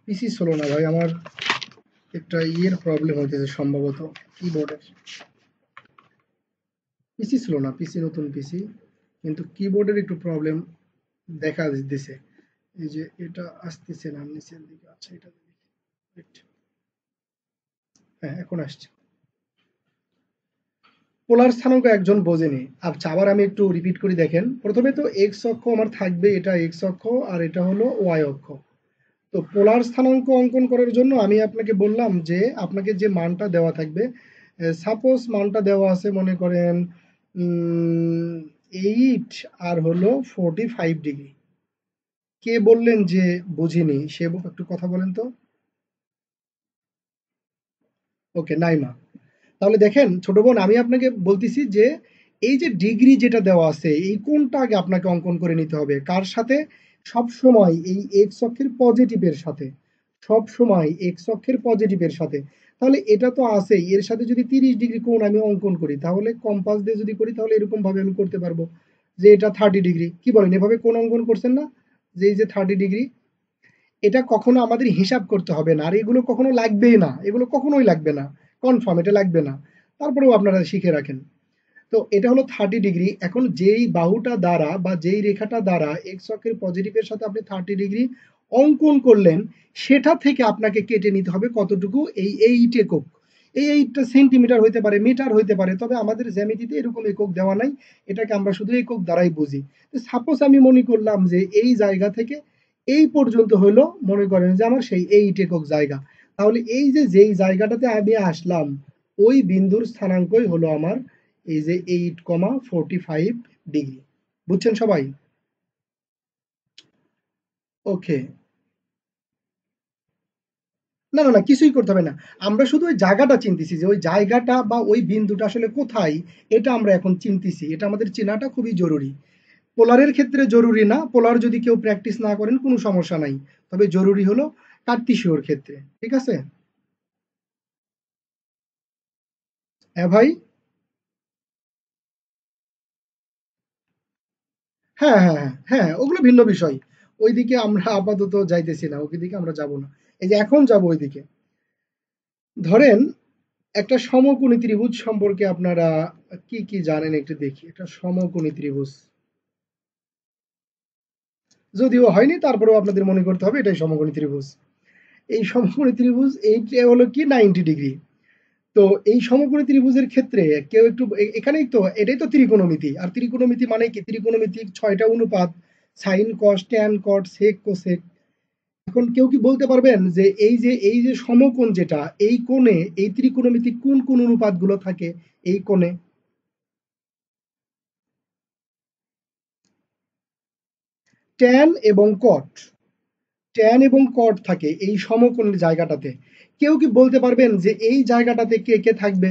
পিসি ছিল না ভাই আমার, একটা ইয়ের প্রবলেম হইতেছে সম্ভবত, কিবোর্ডের। পিসি ছিল না, পিসি নতুন পিসি, কিন্তু কিবোর্ডের একটু প্রবলেম দেখা দিতেছে। এই যে এটা আসতেছে না নিচের দিকে, আচ্ছা এটা দেখি, wait, হ্যাঁ এখন আসছে। পোলার স্থানাঙ্ক একজন বোঝেনি। আচ্ছা আবার আমি একটু রিপিট করি, দেখেন প্রথমে তো এক্স অক্ষ আমার থাকবে, এটা এক্স অক্ষ আর এটা হলো ওয়াই অক্ষ। তো পোলার স্থানাঙ্ক অঙ্কন করার জন্য আমি আপনাকে বললাম যে আপনাকে যে মানটা দেওয়া থাকবে, সাপোজ মানটা দেওয়া আছে মনে করেন 8 আর হলো 45 ডিগ্রি। কে বললেন যে বুঝিনি, সে একটু কথা বলেন তো। ওকে, নাইমা। তাহলে দেখেন ছোট বোন, আমি আপনাকে বলতেছি যে এই যে ডিগ্রি যেটা দেওয়া আছে, এই কোনটা আগে আপনাকে অঙ্কন করে নিতে হবে, কার সাথে? সব সময় এই এক্স অক্ষের পজিটিভের সাথে, সব সময় এক্স অক্ষের পজিটিভের সাথে। তাহলে এটা তো আছেই, এর সাথে যদি 30 ডিগ্রি কোণ আমি অঙ্কন করি, তাহলে কম্পাস দিয়ে যদি করি, তাহলে এরকম ভাবে আমি করতে পারবো যে এটা 30 ডিগ্রি। কি বলেন, এভাবে কোণ অঙ্কন করছেন না, যে এই যে 30 ডিগ্রি, এটা কখনো আমাদের হিসাব করতে হবে না, আর এগুলো কখনো লাগবেই না, এগুলো কখনোই লাগবে না, কনফার্ম এটা লাগবে না, তারপরেও আপনারা শিখে রাখেন। তো এটা হলো 30 ডিগ্রি। এখন যেই বাহুটা দ্বারা বা যেই রেখাটা দ্বারা এক্স অক্ষের পজিটিভের সাথে আপনি 30 ডিগ্রি অঙ্কন করলেন, সেটা থেকে আপনাকে কেটে নিতে হবে কতটুকু, এই 8 একক। এই 8টা সেন্টিমিটার হইতে পারে, মিটার হইতে পারে, তবে আমাদের জ্যামিতিতে এরকম একক দেওয়া নাই, এটাকে আমরা শুধু একক দ্বারাই বুঝি। সাপোজ আমি মনে করলাম যে এই জায়গা থেকে এই পর্যন্ত হলো মনে করেন যে আমার সেই 8 একক জায়গা, তাহলে এই যে যেই জায়গাটাতে আমি আসলাম, ওই বিন্দুর স্থানাঙ্কই হলো আমার এই যে 8,45 ডিগ্রি। বুঝছেন সবাই? ওকে। না না না, কিছুই করতে হবে না, আমরা শুধু ওই জায়গাটা চিনতেছি, যে ওই জায়গাটা বা ওই বিন্দুটা আসলে কোথায়, এটা আমরা এখন চিনতেছি, এটা আমাদের চেনাটা খুবই জরুরি। পোলারের ক্ষেত্রে জরুরি না, পোলার যদি কেউ প্র্যাকটিস না করেন কোনো সমস্যা নাই, তবে জরুরি হলো কার্তেশীয়র ক্ষেত্রে। ঠিক আছে? হ্যাঁ ভাই। হ্যাঁ হ্যাঁ হ্যাঁ হ্যাঁ, ওগুলো ভিন্ন বিষয়, ওইদিকে আমরা আপাতত যাইতেছি না, ওই দিকে আমরা যাব না, এই যে এখন যাব ওইদিকে। ধরেন একটা সমকোণী ত্রিভুজ সম্পর্কে আপনারা কি কি জানেন একটু দেখি। এটা সমকোণী ত্রিভুজ, যদিও হয়নি তারপরেও আপনাদের মনে করতে হবে এটাই সমকোণী ত্রিভুজ। এই সমকোণী ত্রিভুজ এইটা হলো কি 90 ডিগ্রি। তো এই সমকোণী ত্রিভুজের ক্ষেত্রে কেউ একটু এখানেই তো, এটাই তো ত্রিকোণমিতি, আর ত্রিকোণমিতি মানে কি, ত্রিকোণমিতি 6টা অনুপাত, sine cos tan cot sec cosec. এখন কেউ কি বলতে পারবেন যে এই যে সমকোণ যেটা, এই কোণে এই ত্রিকোণমিতি কোন কোন অনুপাতগুলো থাকে এই কোণে? ট্যান এবং কট, ট্যান এবং কট থাকে এই সমকোণের জায়গাটাতে। কেউ কি বলতে পারবেন যে এই জায়গাটাতে কে কে থাকবে?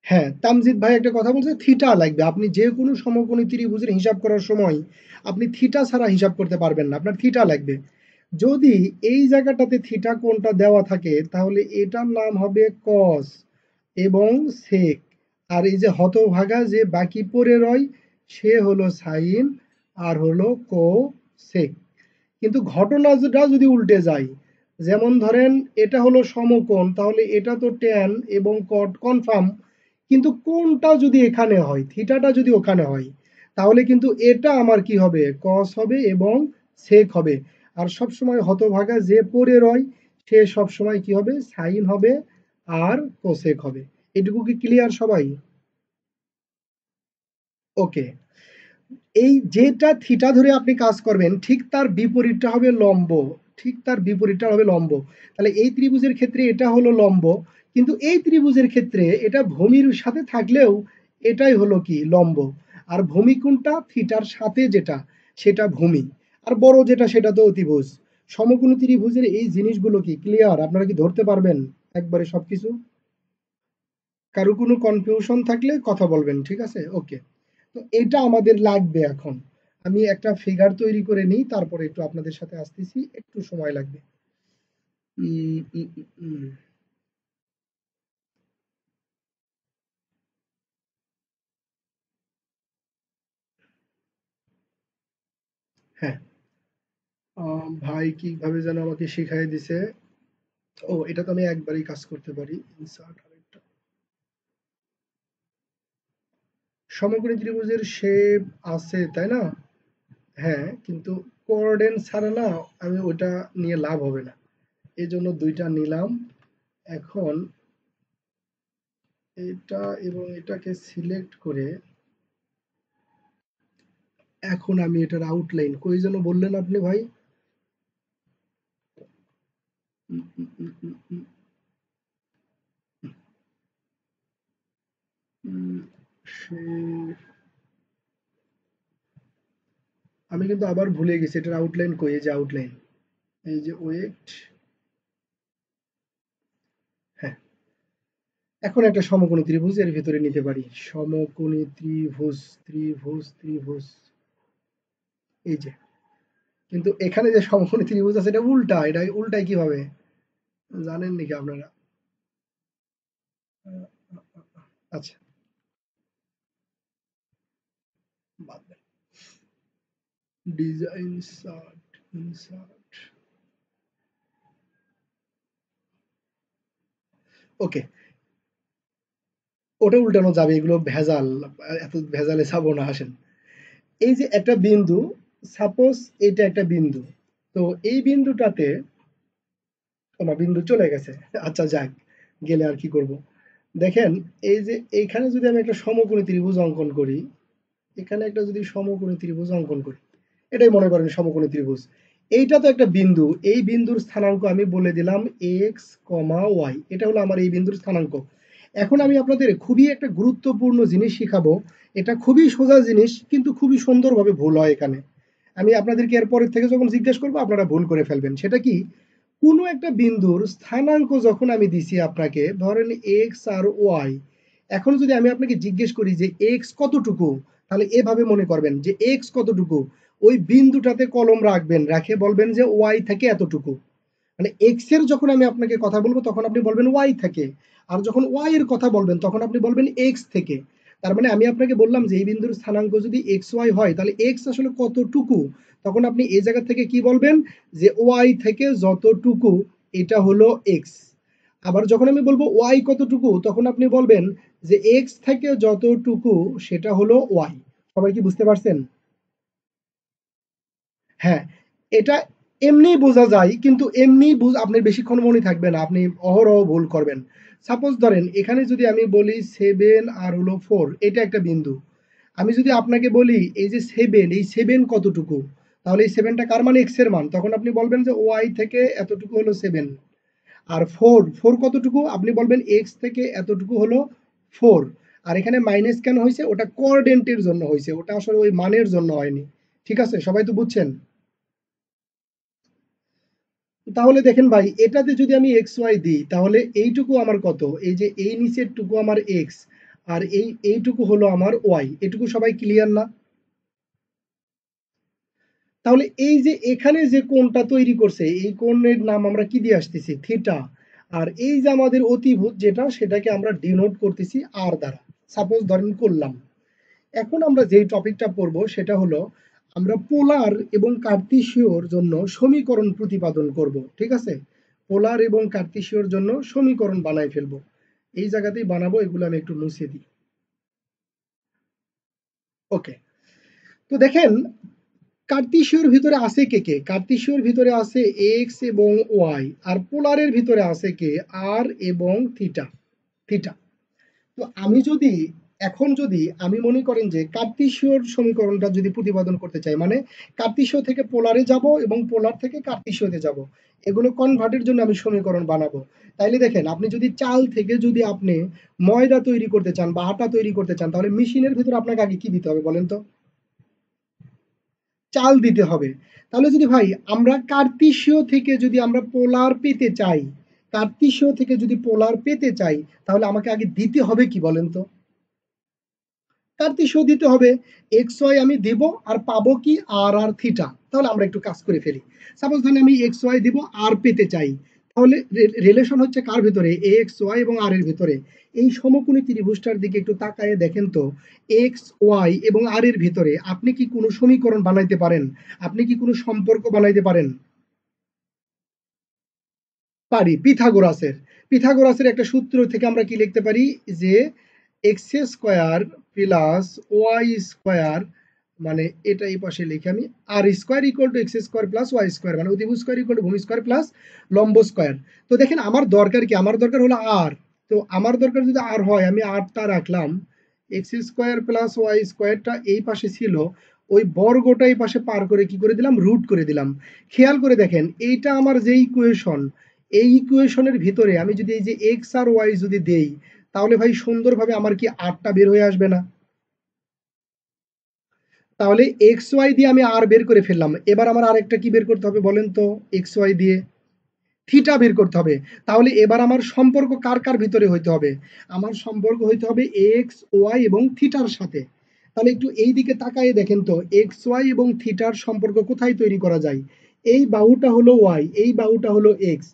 হ্যাঁ, তামজিদ ভাই একটা কথা বলছে, থিটা লাগবে। আপনি যে কোনো সমকোণী ত্রিভুজের হিসাব করার সময় আপনি থিটা ছাড়া হিসাব করতে পারবেন না, আপনার থিটা লাগবে। যদি এই জায়গাটাতে থিটা কোণটা দেওয়া থাকে তাহলে এটার নাম হবে কস এবং সেক, আর এই যে হতভাগা যে বাকি পড়ে রয় সে হলো সাইন আর হলো কোসেক। কিন্তু ঘটনাটা যদি উল্টে যায়, যেমন ধরেন এটা হলো সমকোণ, তাহলে এটা তো ট্যান এবং কট কনফার্ম, কিন্তু কোণটা যদি এখানে হয়, থিটাটা যদি ওখানে হয়, তাহলে কিন্তু এটা আমার কি হবে, কস হবে এবং সেক হবে। আর সবসময় হতভাগা যে পড়ে রয় সে সবসময় কি হবে, সাইন হবে আর কোসেক হবে। এটুকু কি ক্লিয়ার সবাই? ওকে। এই যেটা থিটা ধরে আপনি কাজ করবেন ঠিক তার বিপরীতটা হবে লম্ব, ঠিক তার বিপরীতটা হবে লম্ব। তাহলে এই ত্রিভুজের ক্ষেত্রে এটা হলো লম্ব, কিন্তু এই ত্রিভুজের ক্ষেত্রে এটা ভূমির সাথে থাকলেও এটাই হলো কি লম্ব। আর ভূমি কোণটা থিটার সাথে যেটা সেটা ভূমি, আর বড় যেটা সেটা তো অতিভুজ। সমকোণী ত্রিভুজের এই জিনিসগুলো কি ক্লিয়ার? আপনারা কি ধরতে পারবেন একবারে সবকিছু? কারো কোনো কনফিউশন থাকলে কথা বলবেন, ঠিক আছে? ওকে। তো এটা আমাদের লাগবে এখন। আমি একটা ফিগার তৈরি করে নিই, তারপরে একটু আপনাদের সাথে আসতেছি, একটু সময় লাগবে। উম, উম, উম, উম, হ্যাঁ, ভাই কিভাবে যেন আমাকে শিখাই দিছে। ও, এটা তো আমি একবারই কাজ করতে পারি। ইনসার্ট আরেকটা সমকোণী ত্রিভুজের শেপ আছে তাই না? হ্যাঁ, কিন্তু কোঅর্ডিনেট ছাড়া না আমি ওটা নিয়ে লাভ হবে না, এই জন্য দুইটা নিলাম। এখন এটা এবং এটাকে সিলেক্ট করে এখন আমি এটার আউটলাইন কই যেন বললেন আপনি ভাই? উম, উম, উম, উম, উম, উম, সে- আমি কিন্তু আবার ভুলে গেছি এটার আউটলাইন কই। এই যে আউটলাইন, এই যে ওয়েট। হ্যাঁ, এখন একটা সমকোণী ত্রিভুজ এর ভিতরে নিতে পারি। সমকোণী ত্রিভুজ, ত্রিভুজ, ত্রিভুজ, এই যে। কিন্তু এখানে যে সমকোণী ত্রিভুজ আছে এটা উল্টা, এটা উল্টায় কিভাবে জানেন নাকি আপনারা? আহ, আচ্ছা, বাদ দেন। ডিজাইন সার্ট, ইনসার্ট। ওকে, ওটা উল্টানো যাবে, এগুলো ভেজাল। এত ভেজালে যাবো না, আসেন। এই যে একটা বিন্দু, সাপোজ এটা একটা বিন্দু, তো এই বিন্দুটাতে আমার বিন্দু চলে গেছে। আচ্ছা যাক, গেলে আর কি করব। দেখেন, এই যে এইখানে যদি আমি একটা সমকোণী ত্রিভুজ অঙ্কন করি, এখানে একটা যদি সমকোণী ত্রিভুজ অঙ্কন করি, এটাই মনে করেন সমকোণী ত্রিভুজ। এইটা তো একটা বিন্দু, এই বিন্দুর স্থানাঙ্ক আমি বলে দিলাম এক্স কমা ওয়াই, এটা হলো আমার এই বিন্দুর স্থানাঙ্ক। এখন আমি আপনাদের খুবই একটা গুরুত্বপূর্ণ জিনিস শিখাবো। এটা খুবই সোজা জিনিস কিন্তু খুবই সুন্দরভাবে ভুল হয় এখানে। আমি আপনাদেরকে এরপরের থেকে যখন জিজ্ঞেস করবো আপনারা ভুল করে ফেলবেন। সেটা কি, কোনো একটা বিন্দুর স্থানাঙ্ক যখন আমি দিছি আপনাকে, ধরেন এক্স আর ওয়াই, এখন যদি আমি আপনাকে জিজ্ঞেস করি যে এক্স কতটুকু, তাহলে এভাবে মনে করবেন যে এক্স কতটুকু, ওই বিন্দুটাতে কলম রাখবেন, রাখে বলবেন যে ওয়াই থেকে এতটুকু। মানে এক্স এর যখন আমি আপনাকে কথা বলবো তখন আপনি বলবেন ওয়াই থেকে, আর যখন ওয়াই এর কথা বলবেন তখন আপনি বলবেন এক্স থেকে। তার মানে আমি আপনাকে বললাম যে এই বিন্দুর স্থানাঙ্ক যদি এক্স ওয়াই হয় তাহলে এক্স আসলে কতটুকু, তখন আপনি এই জায়গা থেকে কি বলবেন, যে ওয়াই থেকে যতটুকু এটা হলো এক্স। আবার যখন আমি বলবো ওয়াই কতটুকু তখন আপনি বলবেন যে এক্স থেকে যতটুকু সেটা হলো ওয়াই। সবাই কি বুঝতে পারছেন? হ্যাঁ, এটা এমনি বোঝা যায় কিন্তু এমনি আপনার বেশিক্ষণ মনে থাকবে না, আপনি অহরহ ভুল করবেন। সাপোজ ধরেন এখানে যদি আমি বলি সেভেন আর হলো ফোর, এটা একটা বিন্দু। আমি যদি আপনাকে বলি এই যে সেভেন, এই সেভেন কতটুকু, তাহলে এই সেভেনটা কার মান, এক্স এর মান, তখন আপনি বলবেন যে ওয়াই থেকে এতটুকু হলো সেভেন। আর ফোর, ফোর কতটুকু আপনি বলবেন এক্স থেকে এতটুকু হলো ফোর। আর এখানে মাইনাস কেন হয়েছে? ওটা কোঅর্ডিনেটের জন্য হয়েছে, ওটা আসলে ওই মানের জন্য হয়নি। ঠিক আছে, সবাই তো বুঝছেন? তাহলে দেখেন ভাই, এটাতে যদি আমি এক্স ওয়াই দিই তাহলে এইটুকু আমার কত? এই যে এই নিচের টুকু আমার এক্স, আর এইটুকু হলো আমার ওয়াই। এটুকু সবাই ক্লিয়ার না? তাহলে এই যে এখানে যে কোণটা তৈরি করছে, এই কোণের নাম আমরা কি দিয়ে আসতেছি? থিটা। আর এই যে আমাদের অতিভুজ যেটা, সেটাকে আমরা ডিনোট করতেছি আর দ্বারা। সাপোজ ধরেন করলাম। এখন আমরা যেই টপিকটা পড়বো সেটা হলো আমরা পোলার এবং কার্তেশীয়র জন্য সমীকরণ প্রতিপাদন করব। ঠিক আছে, পোলার এবং কার্তেশীয়র জন্য সমীকরণ বানাই ফেলবো। এই জায়গাতেই বানাবো, এগুলো আমি একটু মুছে দিই। ওকে, তো দেখেন কার্তেশীয়র ভিতরে আছে কে কে? কার্তেশীয়র ভিতরে আছে এক্স এবং ওয়াই, আর পোলারের ভিতরে আছে কে? আর এবং থিটা। থিটা। তো আমি যদি এখন যদি আমি মনে করেন যে কার্তেশীয়র সমীকরণটা যদি প্রতিপাদন করতে চাই, মানে কার্তেশীয় থেকে পোলারে যাব এবং পোলার থেকে কার্তেশীয়তে যাব, এগুলো কনভার্টের জন্য আমি সমীকরণ বানাবো। তাইলে দেখেন, আপনি যদি চাল থেকে যদি আপনি ময়দা তৈরি করতে চান বা আটা তৈরি করতে চান, তাহলে মেশিনের ভিতরে আপনাকে আগে কি দিতে হবে বলেন তো? চাল দিতে হবে। তাহলে যদি ভাই আমরা কার্তেশীয় থেকে যদি আমরা পোলার পেতে চাই, কার্তেশীয় থেকে যদি পোলার পেতে চাই, তাহলে আমাকে আগে দিতে হবে কি বলেন তো? কার্তেশীয় দিতে হবে। এক্স ওয়াই আমি দিব, আর পাবো কি? আর আর থিটা। তাহলে আমরা একটু কাজ করে ফেলি। সাপোজ ধরেন আমি এক্স ওয়াই দিব, আর পেতে চাই। তাহলে রিলেশন হচ্ছে কার ভিতরে? এক্স ওয়াই এবং আর এর ভিতরে। এই সমকোণী ত্রিভুজটার দিকে একটু তাকায় দেখেন তো, এক্স ওয়াই এবং আর এর ভিতরে আপনি কি কোনো সমীকরণ বানাইতে পারেন? আপনি কি কোনো সম্পর্ক বানাইতে পারেন? পারি। পিথাগোরাসের, পিথাগোরাসের একটা সূত্র থেকে আমরা কি লিখতে পারি? যে X square plus Y square, মানে এটা এই পাশে লিখে আমি, R square equal to X square plus Y square, মানে অতিভুজ স্কোয়ার ইকুয়াল টু ভূমি স্কোয়ার প্লাস লম্ব স্কোয়ার। তো দেখেন আমার দরকার কি? আমার দরকার হলো আর। তো আমার দরকার যদি আর হয়, আমি আরটা রাখলাম। এক্স স্কোয়ার প্লাস ওয়াই স্কোয়ারটা এই পাশে ছিল, ওই বর্গটা এই পাশে পার করে কি করে দিলাম? রুট করে দিলাম। খেয়াল করে দেখেন, এইটা আমার যে ইকুয়েশন, এই ইকুয়েশনের ভিতরে আমি যদি এই যে এক্স আর ওয়াই যদি দেই, তাহলে ভাই সুন্দরভাবে আমার কি আরটা বের হয়ে আসবে না? তাহলে এক্স ওয়াই দিয়ে আমি আর বের করে ফেললাম। এবার আমার আরেকটা কি বের করতে হবে বলেন তো? এক্স ওয়াই দিয়ে থিটা বের করতে হবে। তাহলে এবার আমার সম্পর্ক কার কার ভিতরে হইতে হবে? আমার সম্পর্ক হইতে হবে এক্স ওয়াই এবং থিটার সাথে। তাহলে একটু এই দিকে তাকায় দেখেন তো, এক্স ওয়াই এবং থিটার সম্পর্ক কোথায় তৈরি করা যায়? এই বাহুটা হলো ওয়াই, এই বাহুটা হলো এক্স।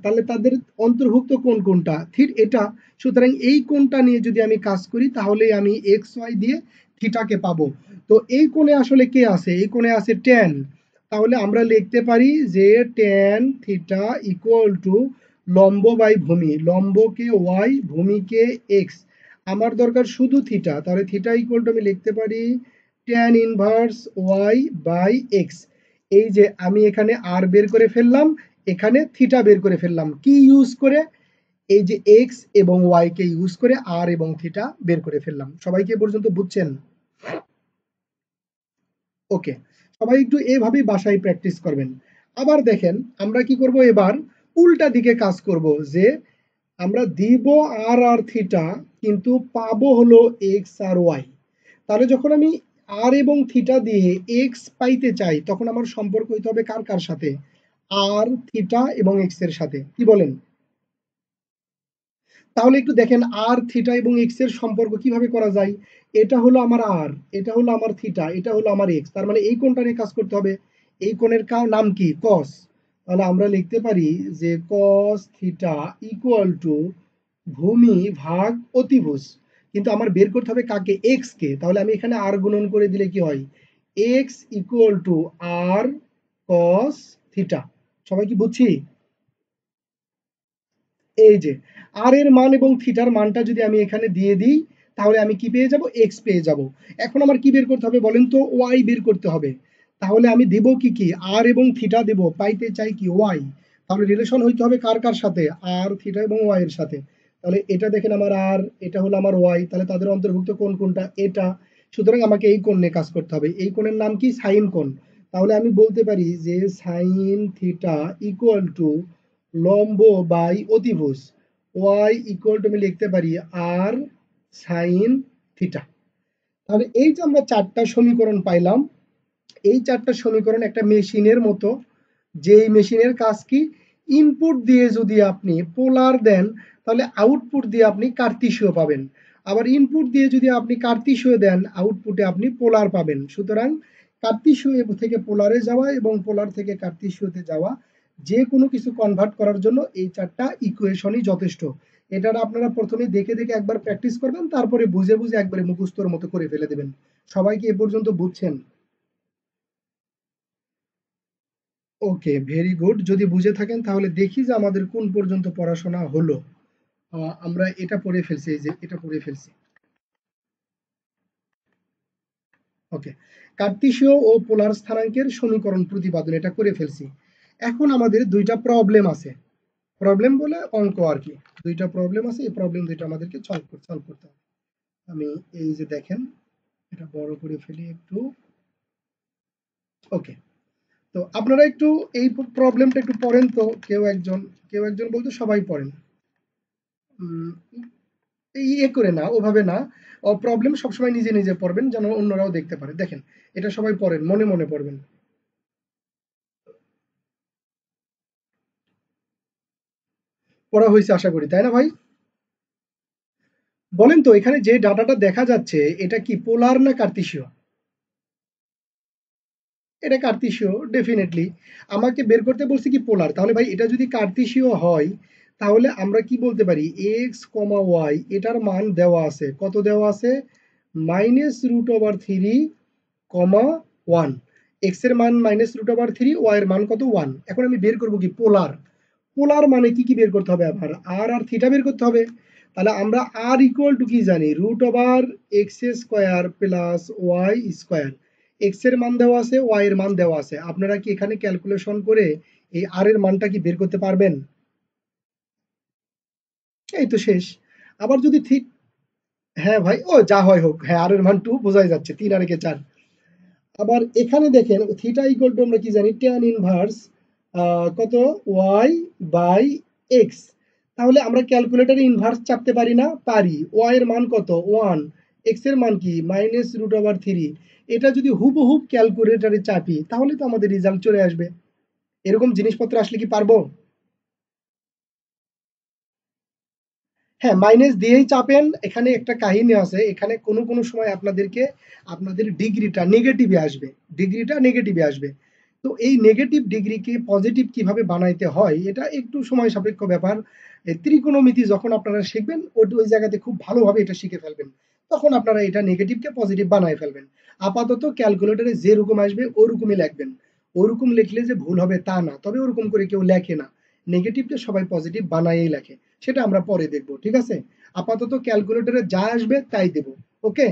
তাহলে তাদের অন্তর্ভুক্ত কোণ কোনটা? এটা। সুতরাং এই কোণটা নিয়ে যদি আমি কাজ করি, তাহলে আমি এক্স ওয়াই দিয়ে থিটাকে পাবো। তো এই কোণে আসলে কে আছে? এই কোণে আছে ট্যান। তাহলে আমরা লিখতে পারি যে ট্যান থিটা ইকুয়াল টু লম্ব বাই ভূমি, লম্বকে ওয়াই, ভূমিকে এক্স। আমার দরকার শুধু থিটা, তাহলে থিটা ইকুয়াল টু আমি লিখতে পারি tan inverse y by x. এই যে আমি এখানে আর বের করে ফেললাম, এখানে থিটা বের করে ফেললাম, কি ইউজ করে? এই যে এক্স এবং ওয়াই কে ইউজ করে আর এবং থিটা বের করে ফেললাম। সবাইকে পর্যন্ত বুঝছেন? ওকে, সবাই একটু এভাবেই বাসায় প্র্যাকটিস করবেন। আবার দেখেন আমরা কি করব, এবার উল্টা দিকে কাজ করব, যে আমরা দিব আর আর থিটা, কিন্তু পাবো হলো এক্স আর ওয়াই। তাহলে যখন আমি আর এবং থিটা দিয়ে এক্স পাইতে চাই, তখন আমার সম্পর্ক হইতে হবে কার কার সাথে? আর থিটা এবং এক্স এর সাথে। কি বলেন? তাহলে একটু দেখেন আর থিটা এবং এক্স এর সম্পর্ক কিভাবে করা যায়। এটা হলো আমার আর, এটা হলো আমার থিটা, এটা হলো আমার এক্স, তার মানে এই কোণটা নিয়ে কাজ করতে হবে। এই কোণের নাম কি? কস। তাহলে আমরা লিখতে পারি যে কস থিটা ইকুয়াল টু ভূমি ভাগ অতিভুজ। কিন্তু আমার বের করতে হবে কাকে? এক্স কে। তাহলে আমি এখানে আর গুণন করে দিলে কি হয়? X equal to r cos theta. সবাই কি বুঝছি? এই যে আর এর মান এবং থিটার মানটা যদি আমি এখানে দিয়ে দিই, তাহলে আমি কি পেয়ে যাব? এক্স পেয়ে যাব। এখন আমার কি বের করতে হবে বলেন তো? ওয়াই বের করতে হবে। তাহলে আমি দেব কি কি? আর এবং থিটা দেব, পাইতে চাই কি? ওয়াই। তাহলে রিলেশন হইতে হবে কার কার সাথে? আর থিটা এবং ওয়াই এর সাথে। তাহলে এটা দেখেন আমার আর, এটা হলো আমার ওয়াই, তাহলে তাদের অন্তর্ভুক্ত কোণ কোনটা? এটা। সুতরাং আমাকে এই কোণ নিয়ে কাজ করতে হবে। এই কোণের নাম কি? সাইন কোণ। তাহলে আমি বলতে পারি যে সাইন থিটা ইকুয়াল টু লম্ব বাই অতিভুজ ওয়াই ইকুয়াল টু আমি লিখতে পারি আর সাইন থিটা। তাহলে এই যে আমরা চারটা সমীকরণ পাইলাম, এই চারটা সমীকরণ একটা মেশিনের মতো, যেই মেশিনের কাজ কি, ইনপুট দিয়ে যদি আপনি পোলার দেন তাহলে আউটপুট দিয়ে আপনি কার্তিসীয় পাবেন, আবার ইনপুট দিয়ে যদি আপনি কার্তিসীয় দেন আউটপুটে আপনি পোলার পাবেন। সুতরাং কার্তিসীয় থেকে পোলারে যাওয়া এবং পোলার থেকে কার্তিসীয়তে যাওয়া, যে কোনো কিছু কনভার্ট করার জন্য এই চারটা ইকুয়েশনই যথেষ্ট। এটার আপনারা প্রথমে দেখে দেখে একবার প্র্যাকটিস করবেন, তারপরে বুঝে বুঝে একবারে মুখস্থর মতো করে ফেলে দেবেন। সবাই কি এ পর্যন্ত বুঝছেন? ওকে, ভেরি গুড। যদি বুঝে থাকেন তাহলে দেখি যে আমাদের কোন পর্যন্ত পড়াশোনা হলো। আমরা এটা পড়ে ফেলছি, এই যে এটা পড়ে ফেলছি। ওকে, কার্তিসীয় ও পোলার স্থানাঙ্কের সমীকরণ প্রতিপাদন এটা করে ফেলছি। এখন আমাদের দুইটা প্রবলেম আছে, প্রবলেম বলে অঙ্ক আর কি। দুইটা প্রবলেম আছে, এই প্রবলেম দুইটা আমাদেরকে সলভ করতে হবে। আমি এই যে দেখেন, এটা বড় করে ফেলি একটু। ওকে, তো আপনারা একটু এই প্রবলেমটা একটু পড়েন তো, কেউ একজন বলতে সবাই পড়েন। উম, ইয়ে করে না, ওভাবে না। প্রবলেম সবসময় নিজে নিজে পড়বেন যেন অন্যরাও দেখতে পারে। দেখেন, এটা সবাই পড়েন, মনে মনে পড়বেন। পড়া হয়েছে আশা করি, তাই না ভাই? বলেন তো, এখানে যে ডাটাটা দেখা যাচ্ছে এটা কি পোলার না কার্তিসীয়? এটা কার্তিসীয় ডেফিনেটলি। আমাকে বের করতে বলছি কি পোলার, তাহলে ভাই এটা যদি কার্তিসীয় হয় তাহলে আমরা কি বলতে পারি, এক্স কমা ওয়াই এটার মান দেওয়া আছে, কত দেওয়া আছে, -√3 কমা 1। এক্স এর মান -√3, ওয়াই এর মান কত, 1। এখন আমি বের করব কি পোলার। পোলার মানে কি কি বের করতে হবে, আবার আর আর থিটা বের করতে হবে। তাহলে আমরা আর ইকুয়াল টু কি জানি, √x² প্লাস y²। এক্স এর মান দেওয়া আছে, ওয়াই এর মান দেওয়া আছে। আপনারা কি এখানে ক্যালকুলেশন করে এই আর এর মানটা কি বের করতে পারবেন? এই তো শেষ। আবার যদি ঠিক, হ্যাঁ ভাই, ও যা হয় হোক, হ্যাঁ আর এর মান 2 বোঝাই যাচ্ছে, 3 আর একে 4। আবার এখানে দেখেন থিটা ইকুয়াল টু আমরা কি জানি, ট্যান ইনভার্স কত, ওয়াই বাই এক্স। তাহলে আমরা ক্যালকুলেটারে ইনভার্স চাপতে পারি না, পারি। ওয়াই এর মান কত, 1। এক্স এর মান কি, -√3। এটা যদি হুবহুব ক্যালকুলেটারে চাপি তাহলে তো আমাদের রেজাল্ট চলে আসবে। এরকম জিনিসপত্র আসলে কি পারবো? হ্যাঁ, মাইনাস দিয়েই চাপেন। এখানে একটা কাহিনী আছে, এখানে কোনো কোনো সময় আপনাদেরকে আপনাদের ডিগ্রিটা নেগেটিভে আসবে, ডিগ্রিটা নেগেটিভে আসবে। তো এই নেগেটিভ ডিগ্রিকে পজিটিভ কিভাবে বানাইতে হয় এটা একটু সময় সাপেক্ষ ব্যাপার। ত্রিকোণমিতি যখন আপনারা শিখবেন ওই জায়গাতে খুব ভালোভাবে এটা শিখে ফেলবেন, তখন আপনারা এটা নেগেটিভকে পজিটিভ বানায় ফেলবেন। আপাতত ক্যালকুলেটরে যেরকম আসবে ওরকমই লিখবেন। ওরকম লিখলে যে ভুল হবে তা না, তবে ওরকম করে কেউ লেখে না, নেগেটিভকে সবাই পজিটিভ বানায়েই লেখে। সেটা আমরা পরে দেখব, ঠিক আছে? আপাতত ক্যালকুলেটরে যা আসবে তাই দেব। ওকে,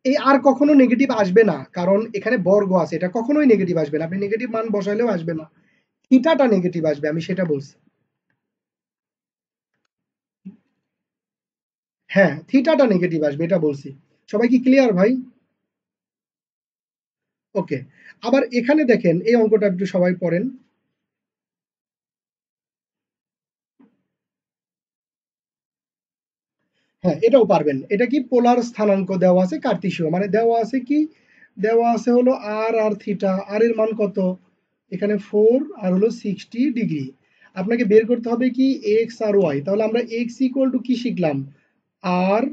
এই আর কখনো নেগেটিভ আসবে না, কারণ এখানে বর্গ আছে, এটা কখনোই নেগেটিভ আসবে না। আপনি নেগেটিভ মান বসাইলেও আসবে না, থিটাটা নেগেটিভ আসবে, আমি সেটা বলছি। হ্যাঁ, থিটাটা নেগেটিভ আসবে এটা বলছি। সবাই কি ক্লিয়ার ভাই? ওকে, আবার এখানে দেখেন এই অঙ্কটা একটু সবাই পড়েন। হ্যাঁ, এটাও পারবেন। এটা কি পোলার স্থানাঙ্ক দেওয়া আছে কার্তেশীয়, মানে দেওয়া আছে কি, দেওয়া আছে হলো আর আর থিটা। আর এর মান কত, এখানে 4 আর হলো 60 ডিগ্রি। আপনাকে বের করতে হবে কি এক্স আর ওয়াই। তাহলে আমরা এক্স ইকুয়াল টু কি শিখলাম, আর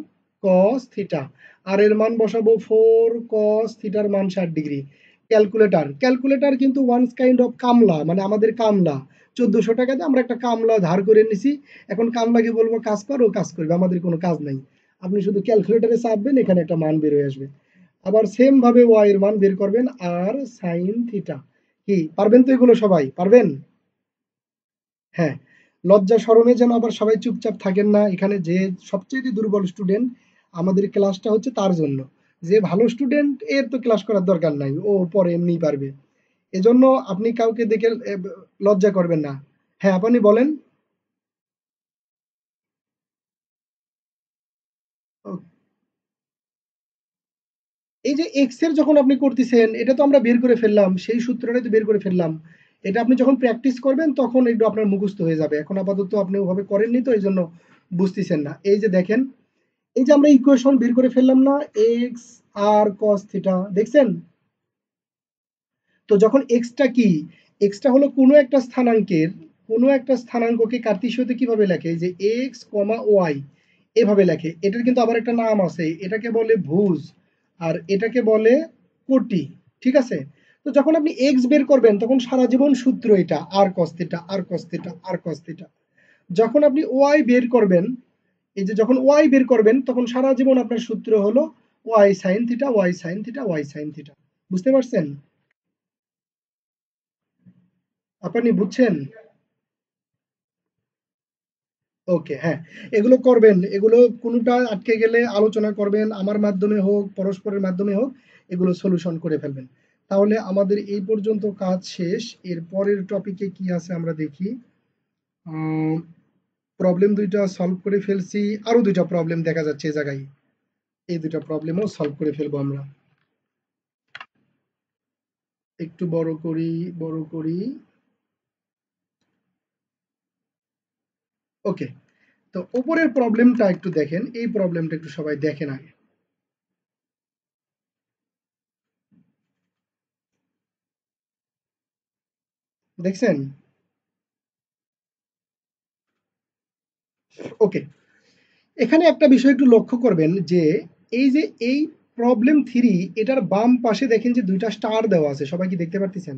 কস থিটা। আর এর মান বসাবো 4 কস থিটার মান 60 ডিগ্রি। ক্যালকুলেটর কিন্তু ওয়ান্স কাইন্ড অফ কামলা, মানে আমাদের কামলা। 1400 টাকা দিয়ে আমরা একটা কামলা ধার করে নিছি। এখন কামলাকে বলবো কাজ করো, কাজ করবে, আমাদের কোনো কাজ নাই। আপনি শুধু ক্যালকুলেটরে চাপবেন, এখানে একটা মান বের হয়ে আসবে। আবার সেম ভাবে ওয়াই এর মান বের করবেন, আর সাইন থিটা। কি পারবেন তো, এগুলো সবাই পারবেন? হ্যাঁ, লজ্জা শরমে যেন আবার সবাই চুপচাপ থাকেন না। এখানে যে সবচেয়ে দুর্বল স্টুডেন্ট আমাদের ক্লাসটা হচ্ছে তার জন্য। যে ভালো স্টুডেন্ট এর তো ক্লাস করার দরকার নাই, ও পরে এমনি পারবে। এজন্য আপনি কাউকে দেখে লজ্জা করবেন না। হ্যাঁ, আপনি বলেন। ও, এই যে এক্স এর যখন আপনি করতেছেন এটা তো আমরা বের করে ফেললাম, সেই সূত্রটাই তো বের করে ফেললাম। এটা আপনি যখন প্র্যাকটিস করবেন তখন একটু আপনার মুখস্থ হয়ে যাবে, এখন আপাতত আপনি ওভাবে করেননি তো এই জন্য বুঝতেছেন না। এই যে দেখেন, এই যে আমরা ইকুয়েশন বের করে ফেললাম না, এক্স আর কস থিটা, দেখছেন? তো যখন এক্সটা কি, এক্সটা হলো কোনো একটা স্থানাঙ্কের, কোনো একটা স্থানাঙ্ককে কার্তেশীয়তে কিভাবে লেখে, যে এক্স কমা ওয়াই এভাবে লেখে। এটার কিন্তু আবার একটা নাম আছে, এটাকে বলে ভুজ, আর এটাকে বলে কোটি, ঠিক আছে? তো যখন আপনি এক্স বের করবেন তখন সারা জীবন সূত্র এটা আর কস থিটা আর কস থিটা আর কস থিটা। যখন আপনি ওয়াই বের করবেন, এই যে যখন ওয়াই বের করবেন তখন সারা জীবন আপনার সূত্র হলো y sine theta y sine theta y sine theta. বুঝতে পারছেন? আপনি বুঝছেন? ওকে, হ্যাঁ, এগুলো করবেন, এগুলো কোনোটা আটকে গেলে আলোচনা করবেন, আমার মাধ্যমে হোক পরস্পরের মাধ্যমে হোক, এগুলো সলিউশন করে ফেলবেন। তাহলে আমাদের এই পর্যন্ত কাজ শেষ। এর পরের টপিকে কি আছে আমরা দেখি। প্রবলেম দুইটা সলভ করে ফেলছি, আরো দুইটা প্রবলেম দেখা যাচ্ছে এই জায়গায়, এই দুইটা প্রবলেমও সলভ করে ফেলবো আমরা। একটু বড় করি, বড় করি। ওকে, তো উপরের প্রবলেমটা একটু দেখেন, এই প্রবলেমটা একটু সবাই দেখেন আগে। দেখছেন? ওকে, এখানে একটা বিষয় একটু লক্ষ্য করবেন যে এই যে এই প্রবলেম থ্রি, এটার বাম পাশে দেখেন যে দুইটা স্টার দেওয়া আছে, সবাই কি দেখতে পারতেছেন?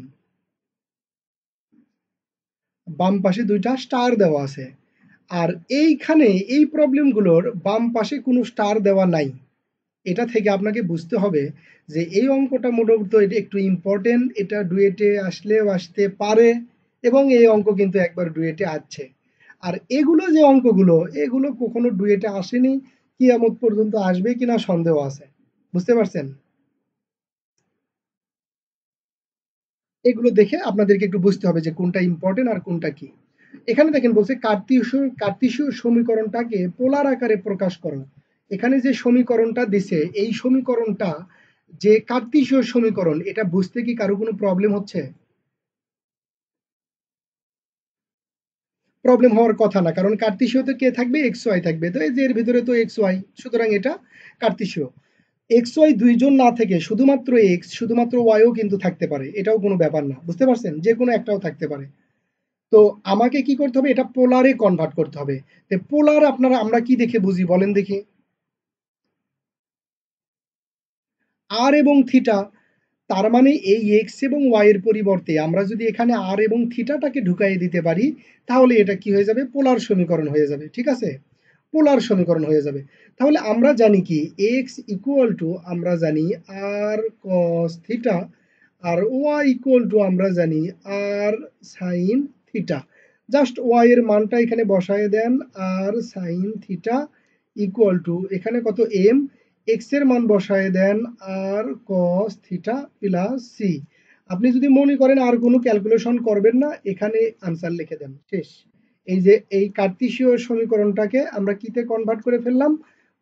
বাম পাশে দুইটা স্টার দেওয়া আছে। আর এইখানে এই প্রবলেমগুলোর বাম পাশে কোনো স্টার দেওয়া নাই। এটা থেকে আপনাকে বুঝতে হবে যে এই অঙ্কটা মোটামুটি এটা একটু ইম্পর্টেন্ট, এটা ডুয়েটে আসলেও আসতে পারে, এবং এই অঙ্ক কিন্তু একবার ডুয়েটে আসছে। আর এগুলো যে অঙ্কগুলো, এগুলো কখনো ডুয়েটে আসেনি, কিয়ামত পর্যন্ত আসবে কিনা সন্দেহ আছে। বুঝতে পারছেন? এগুলো দেখে আপনাদেরকে একটু বুঝতে হবে যে কোনটা ইম্পর্টেন্ট আর কোনটা কি। এখানে দেখেন বলছে কার্তেশীয় সমীকরণটাকে পোলার আকারে প্রকাশ করো। এখানে যে সমীকরণটা দিছে, এই সমীকরণটা যে কার্তেশীয় সমীকরণ, এটা বুঝতে কি কারো কোনো প্রবলেম হচ্ছে? প্রবলেম হওয়ার কথা না, কারণ কার্তেশীয়তে কে থাকবে, এক্স ওয়াই থাকবে, তো এই যে এর ভিতরে তো এক্স ওয়াই, সুতরাং এটা কার্তেশীয়। এক্স ওয়াই দুইজন না থেকে শুধুমাত্র এক্স শুধুমাত্র ওয়াইও কিন্তু থাকতে পারে, এটাও কোনো ব্যাপার না। বুঝতে পারছেন? যে কোনো একটাও থাকতে পারে। তো আমাকে কি করতে হবে, এটা পোলারে কনভার্ট করতে হবে। তো পোলার আপনারা আমরা কি দেখে বুঝি বলেন দেখি? আর এবং থিটা, তার মানে এই এক্স এবং ওয়াই এর পরিবর্তে আমরা যদি এখানে আর এবং থিটাটাকে ঢুকাই দিতে পারি, তাহলে এটা কি হয়ে যাবে, পোলার সমীকরণ হয়ে যাবে। ঠিক আছে, পোলার সমীকরণ হয়ে যাবে। তাহলে আমরা জানি কি, এক্স ইকুয়াল টু আমরা জানি আর কস থিটা, আর ওয়াই ইকুয়াল টু আমরা জানি R sine theta. Just Y এর মানটা এখানে বসায় দেন, R sine theta equal to এখানে কত এম, এক্স এর মান বসায় দেন R cos theta plus C. আপনি যদি মনে করেন আর কোনো ক্যালকুলেশন করবেন না, এখানে আনসার লিখে দেন, শেষ। এই যে এই কার্তেশীয় সমীকরণটাকে আমরা কিতে কনভার্ট করে ফেললাম,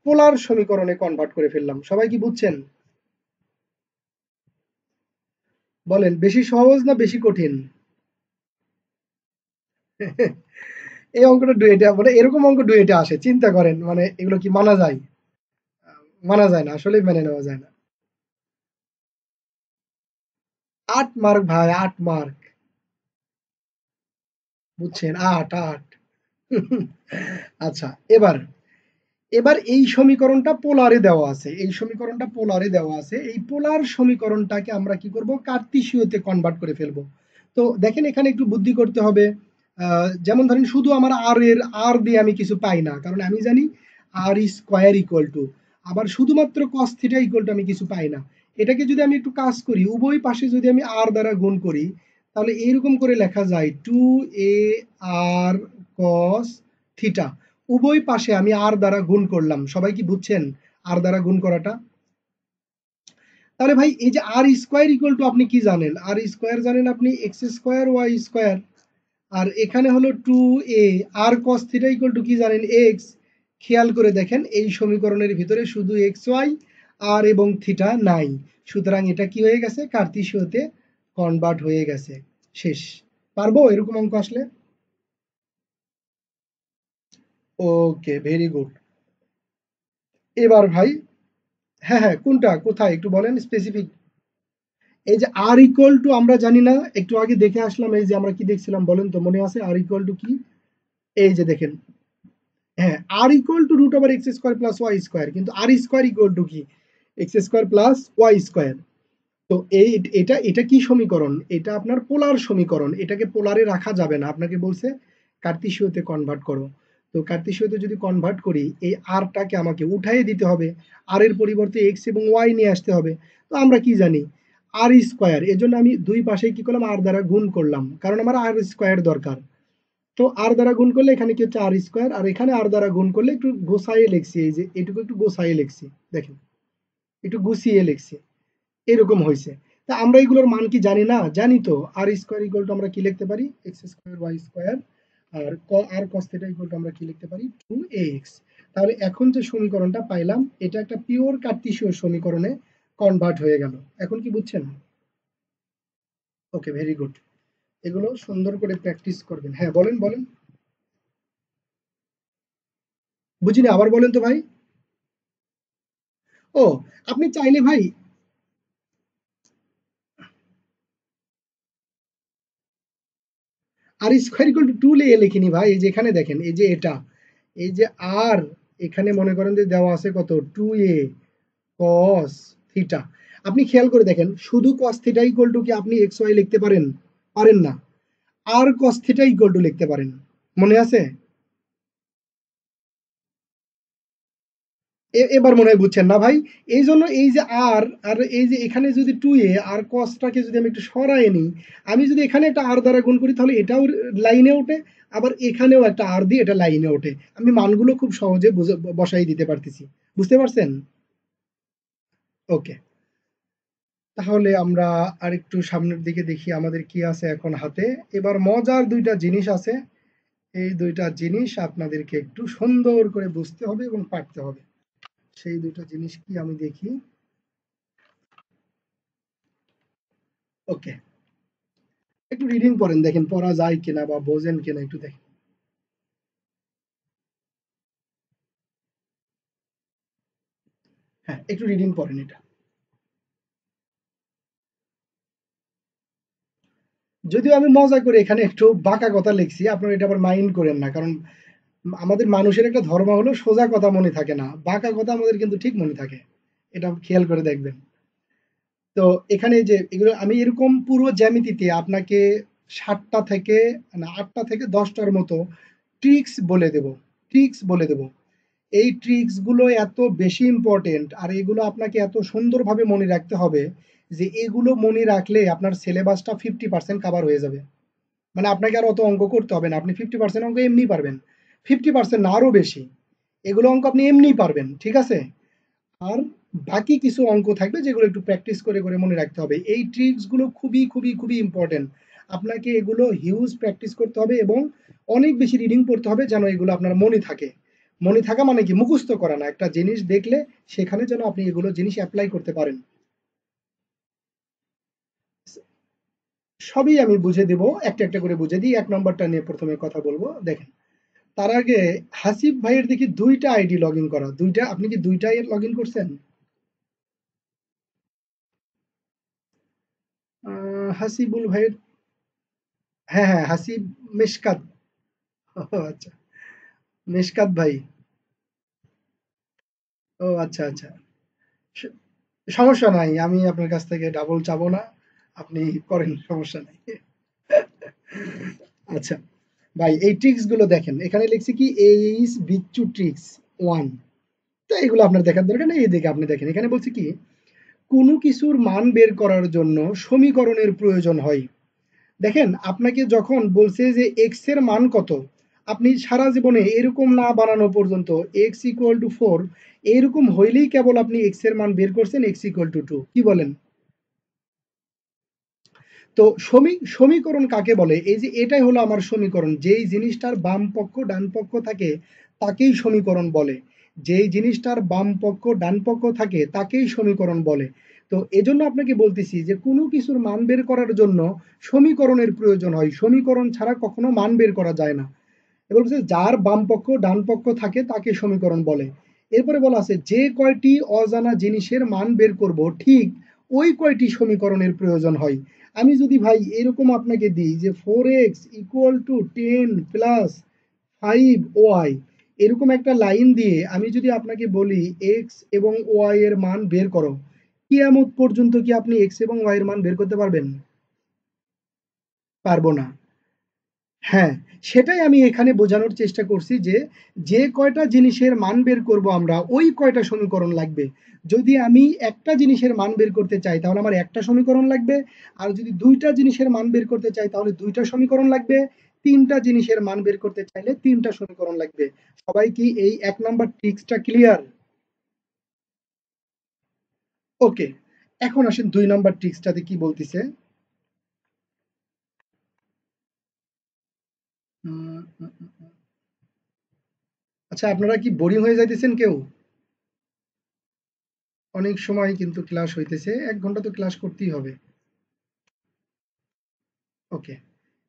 পোলার সমীকরণে কনভার্ট করে ফেললাম। সবাই কি বুঝছেন? বলেন, বেশি সহজ না বেশি কঠিন? এই অঙ্কটা ডুয়েটে, মানে এরকম অঙ্ক ডুয়েটে আসে, চিন্তা করেন, মানে এগুলো কি মানা যায়? মানা যায় না, আসলেই মেনে নেওয়া যায় না। 8 মার্ক ভাই, 8 মার্ক। বুঝছেন? আট আট। আচ্ছা, এবার এবার এই সমীকরণটা পোলারে দেওয়া আছে, এই সমীকরণটা পোলারে দেওয়া আছে, এই পোলার সমীকরণটাকে আমরা কি করব, কার্তেশীয়তে কনভার্ট করে ফেলবো। তো দেখেন এখানে একটু বুদ্ধি করতে হবে। যেমন ধরেন শুধু আমার আর দিয়ে আমি কিছু পাই না, কারণ আমি জানি আর স্কোয়ার ইকুয়াল টু, আবার শুধুমাত্র কস থিটা ইকুয়াল টু আমি কিছু পাই না। এটাকে যদি আমি একটু কাজ করি, উভয় পাশে যদি আমি আর দ্বারা গুণ করি, তাহলে এইরকম করে লেখা যায় 2a আর কস থিটা। উভয় পাশে আমি আর দ্বারা গুণ করলাম। সবাই কি বুঝছেন আর দ্বারা গুণ করাটা? তাহলে ভাই এই যে আর স্কোয়ার ইকুয়াল টু, আপনি কি জানেন, আর স্কোয়ার জানেন আপনি x square y square, r এখানে হলো 2a, আর কস থিটা ইকুয়াল টু কি জানেন, এক্স। খেয়াল করে দেখেন এই সমীকরণের ভিতরে শুধু এক্স ওয়াই আর এবং থিটা নাই, সুতরাং এটা কি হয়ে গেছে, কার্তেশীয়তে কনভার্ট হয়ে গেছে। শেষ। পারবো এরকম অঙ্ক আসলে? ওকে, ভেরি গুড। এবার ভাই, হ্যাঁ হ্যাঁ, কোনটা কোথায় একটু বলেন স্পেসিফিক। এই যে আর ইকুয়াল টু আমরা জানি না, একটু আগে দেখে আসলাম, এই যে আমরা কি দেখছিলাম বলেন তো, মনে আছে আর ইকুয়াল টু কি? এই যে দেখেন, হ্যাঁ, R equal to root over X square plus Y square, কিন্তু আর স্কোয়ার ইকুয়াল টু কি, X square plus Y square. তো এই এটা এটা কি সমীকরণ, এটা আপনার পোলার সমীকরণ, এটাকে পোলারে রাখা যাবে না, আপনাকে বলছে কার্তেশীয়তে কনভার্ট করো। তো কার্তেশীয়তে যদি কনভার্ট করি, এই আরটাকে আমাকে উঠাইয়ে দিতে হবে, আর এর পরিবর্তে এক্স এবং ওয়াই নিয়ে আসতে হবে। তো আমরা কি জানি, আর স্কোয়ার, এর জন্য আমি দুই পাশে কি করলাম, আর দ্বারা গুণ করলাম, কারণ আমার আর স্কোয়ার দরকার। তো আর দ্বারা গুণ করলে এখানে কি হচ্ছে আর স্কোয়ার, আর এখানে আর দ্বারা গুণ করলে একটু গোসাইয়ে লিখছি, এই যে এটুকু একটু গোসাইয়ে লিখছি, দেখেন একটু গুছিয়ে লিখছি, এরকম হয়েছে। তা আমরা এগুলোর মান কি জানি না? জানি তো। আর স্কোয়ার ইকুয়াল টু আমরা কি লিখতে পারি, এক্স স্কোয়ার ওয়াই স্কোয়ার, আর r cos theta equal to আমরা কি লিখতে পারি, 2ax। তাহলে এখন যে সমীকরণটা পাইলাম, এটা একটা পিওর কার্তেশীয় সমীকরণে কনভার্ট হয়ে গেল। এখন কি বুঝছেন? ওকে, ভেরি গুড। এগুলো সুন্দর করে প্র্যাকটিস করবেন। হ্যাঁ বলেন বলেন। বুঝিনি, আবার বলেন তো ভাই। ও, আপনি চাইলে ভাই, আর স্কোয়ার ইকুয়াল টু 2 লিখিনি ভাই, এই যে এখানে দেখেন, এই যে এটা, এই যে আর, এখানে মনে করেন যে দেওয়া আছে কত, 2a cos থিটা। আপনি খেয়াল করে দেখেন, শুধু cos থিটা ইকুয়াল টু কি আপনি এক্স ওয়াই লিখতে পারেন? পারেন না। আর cos থিটা ইকুয়াল টু লিখতে পারেন, মনে আছে? এবার মনে হয় বুঝছেন না ভাই। এই জন্য এই যে আর, আর এই যে এখানে যদি 2a আর cosটাকে যদি আমি একটু সরায় নিই, আমি যদি এখানে একটা আর দ্বারা গুণ করি, তাহলে এটাও লাইনে ওঠে, আবার এখানেও একটা আর দিয়ে এটা লাইনে ওঠে। আমি মানগুলো খুব সহজে বসাই দিতে পারতেছি। বুঝতে পারছেন? ওকে, তাহলে আমরা আরেকটু সামনের দিকে দেখি আমাদের কি আছে এখন হাতে। এবার মজার দুইটা জিনিস আছে, এই দুইটা জিনিস আপনাদেরকে একটু সুন্দর করে বুঝতে হবে এবং পারতে হবে। সেই দুইটা জিনিস কি আমি দেখি। ওকে, একটু রিডিং পড়েন, দেখেন পড়া যায় কিনা বা বোঝেন কিনা একটু দেখেন। হ্যাঁ, একটু রিডিং পড়েন এটা। যদিও আমি মজা করে এখানে একটু বাঁকা কথা লিখছি, আপনারা এটা আবার মাইন্ড করেন না, কারণ আমাদের মানুষের একটা ধর্ম হলো সোজা কথা মনে থাকে না, বাঁকা কথা আমাদের কিন্তু ঠিক মনে থাকে। এটা খেয়াল করে দেখবেন। তো এখানে যে এগুলো আমি এরকম পুরো জ্যামিতিতে আপনাকে 7টা থেকে, না 8টা থেকে 10টার মতো ট্রিক্স বলে দেব, ট্রিক্স বলে দেব। এই ট্রিক্স গুলো এত বেশি ইম্পর্টেন্ট, আর এগুলো আপনাকে এত সুন্দরভাবে মনে রাখতে হবে, যে এগুলো মনে রাখলে আপনার সিলেবাসটা 50% কাভার হয়ে যাবে। মানে আপনাকে আর অত অঙ্ক করতে হবে না, আপনি 50% অঙ্ক এমনি পারবেন। 50% না, আরো বেশি। এগুলো অঙ্ক আপনি এমনি পারবেন, ঠিক আছে? আর বাকি কিছু অঙ্ক থাকবে যেগুলো একটু প্র্যাকটিস করে করে মনে রাখতে হবে। এই ট্রিক্স গুলো খুবই খুবই খুবই ইম্পর্টেন্ট। আপনাকে এগুলো হিউজ প্র্যাকটিস করতে হবে এবং অনেক বেশি রিডিং পড়তে হবে, যেন এগুলো আপনার মনে থাকে। মনে থাকা মানে কি, মুখস্থ করা না, একটা জিনিস দেখলে সেখানে যেন আপনি এগুলো জিনিস অ্যাপ্লাই করতে পারেন। সবই আমি বুঝে দেব, একটা একটা করে বুঝে দিই। 1 নম্বরটা নিয়ে প্রথমে কথা বলবো, দেখেন। তার আগে, হাসিব ভাইয়ের দেখি 2টা আইডি লগ ইন করা, 2টা, আপনি কি 2টাই লগ ইন করছেন? হাসিবুল ভাইয়ের, হ্যাঁ হ্যাঁ, হাসিব মেশকাত। ও আচ্ছা, মেশকাত ভাই। ও আচ্ছা আচ্ছা, স- সমস্যা নাই, আমি আপনার কাছ থেকে ডাবল চাবো না, আপনি করেন, সমস্যা নাই। আচ্ছা ভাই, এই ট্রিক্স গুলো দেখেন, এখানে লিখছি কি, এইচ বিচ্ছু ট্রিক্স 1। তো এগুলো আপনার দেখার দরকার নেই, এদিকে আপনি দেখেন, এখানে বলছি কি, কোনো কিছুর মান বের করার জন্য সমীকরণের প্রয়োজন হয়। দেখেন, আপনাকে যখন বলছে যে এক্স এর মান কত, আপনি সারা জীবনে এরকম না বানানো পর্যন্ত, এক্স ইকুয়াল টু 4 এরকম হইলেই কেবল আপনি এক্স এর মান বের করছেন, এক্স ইকুয়াল টু 2, কি বলেন? তো সমীকরণ কাকে বলে, এই যে এটাই হলো আমার সমীকরণ, যেই জিনিসটার বাম পক্ষ ডান পক্ষ থাকে তাকেই সমীকরণ বলে। যেই জিনিসটার বাম পক্ষ ডান পক্ষ থাকে তাকেই সমীকরণ বলে। তো এজন্য আপনাকে বলতেছি যে কোনো কিছুর মান বের করার জন্য সমীকরণের প্রয়োজন হয়, সমীকরণ ছাড়া কখনো মান বের করা যায় না। এবার বলছে যার বাম পক্ষ ডান পক্ষ থাকে তাকে সমীকরণ বলে। এরপরে বলা আছে যে কয়টি অজানা জিনিসের মান বের করব ঠিক ওই কয়টি সমীকরণের প্রয়োজন হয়। আমি যদি ভাই এরকম আপনাকে দিই যে 4x equal to 10 plus 5y, এরকম একটা লাইন দিয়ে আমি যদি আপনাকে বলি x এবং y এর মান বের করো, কিয়ামত পর্যন্ত কি আপনি x এবং y এর মান বের করতে পারবেন? পারবো না। হ্যাঁ, সেটাই আমি এখানে বোঝানোর চেষ্টা করছি যে, যে কয়টা জিনিসের মান বের করব আমরা ওই কয়টা সমীকরণ লাগবে। যদি আমি একটা জিনিসের মান বের করতে চাই তাহলে আমার একটা সমীকরণ লাগবে। আর যদি দুইটা জিনিসের মান বের করতে চাই তাহলে দুইটা সমীকরণ লাগবে। তিনটা জিনিসের মান বের করতে চাইলে তিনটা সমীকরণ লাগবে। সবাই কি এই ১ নাম্বার ট্রিক্সটা ক্লিয়ার? ওকে। এখন আসেন ২ নাম্বার ট্রিক্সটাতে কি বলতিছে। উম, উম, উম, উম। আচ্ছা, আপনারা কি বোরিং হয়ে যাইতেছেন কেউ? অনেক সময় কিন্তু ক্লাস হইতেছে, ১ ঘন্টা তো ক্লাস করতেই হবে। ওকে।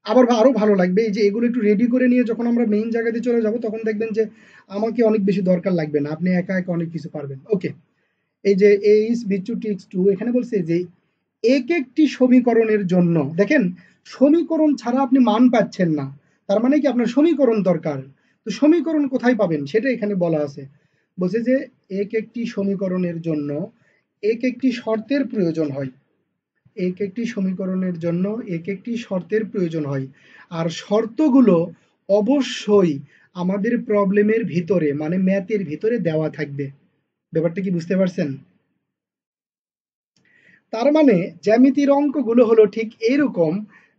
আবার আরো ভালো লাগবে এই যে এগুলো একটু রেডি করে নিয়ে যখন আমরা মেইন জায়গাতে চলে যাব তখন দেখবেন যে আমাকে অনেক বেশি দরকার লাগবে না, আপনি একা একা অনেক কিছু পারবেন। ওকে। এই যে এইচ বিচু টিক্স টু এখানে বলছে যে এক একটি সমীকরণের জন্য দেখেন, সমীকরণ ছাড়া আপনি মান পাচ্ছেন না, তার মানে কি আপনার সমীকরণ দরকার। তো সমীকরণ কোথায় পাবেন সেটা এখানে বলা আছে। বলছে যে এক একটি সমীকরণের জন্য এক একটি শর্তের প্রয়োজন হয়। এক একটি সমীকরণের জন্য এক একটি শর্তের প্রয়োজন হয়। আর শর্তগুলো অবশ্যই আমাদের প্রবলেমের ভিতরে মানে ম্যাথের ভিতরে দেওয়া থাকবে। ব্যাপারটা কি বুঝতে পারছেন? তার মানে জ্যামিতির অঙ্কগুলো হলো ঠিক এইরকম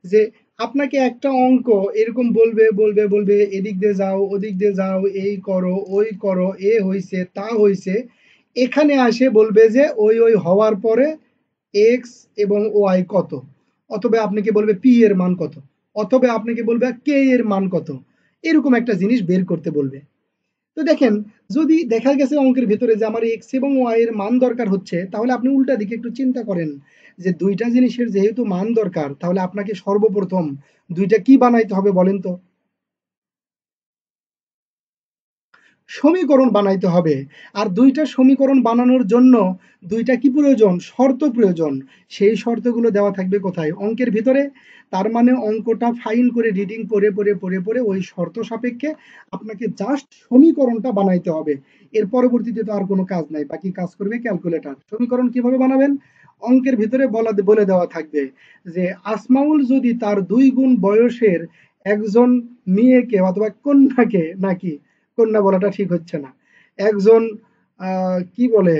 যে আপনাকে একটা অঙ্ক এরকম বলবে বলবে বলবে এদিক দিয়ে যাও ওদিক দিয়ে যাও, এই করো ওই করো, এ হইছে তা হইছে, এখানে আসে বলবে যে ওই ওই হওয়ার পরে এক্স এবং ওয়াই কত, অথবা আপনাকে বলবে পি এর মান কত, অথবা আপনাকে বলবে কে এর মান কত, এরকম একটা জিনিস বের করতে বলবে। তো দেখেন, যদি দেখা গেছে অঙ্কের ভিতরে যে আমার এক্স এবং ওয়াই এর মান দরকার হচ্ছে, তাহলে আপনি উল্টা দিকে একটু চিন্তা করেন যে দুইটা জিনিসের যেহেতু মান দরকার তাহলে আপনাকে সর্বপ্রথম দুইটা কি বানাইতে হবে বলেন তো? সমীকরণ বানাইতে হবে। আর দুইটা সমীকরণ বানানোর জন্য দুইটা কি প্রয়োজন? শর্ত প্রয়োজন। সেই শর্তগুলো দেওয়া থাকবে কোথায়? অঙ্কের ভিতরে। তার মানে অঙ্কটা ফাইন করে রিডিং পড়ে পড়ে পড়ে পড়ে ওই শর্ত সাপেক্ষে আপনাকে জাস্ট সমীকরণটা বানাইতে হবে। এর পরবর্তীতে তো আর কোনো কাজ নাই, বাকি কাজ করবে ক্যালকুলেটর। সমীকরণ কিভাবে বানাবেন? অঙ্কের ভিতরে বলে দেওয়া থাকবে যে আসমাউল যদি তার ২ গুণ বয়সের একজন মেয়েকে অথবা কন্যাকে, নাকি কন্যা বলাটা ঠিক হচ্ছে না, একজন কি বলে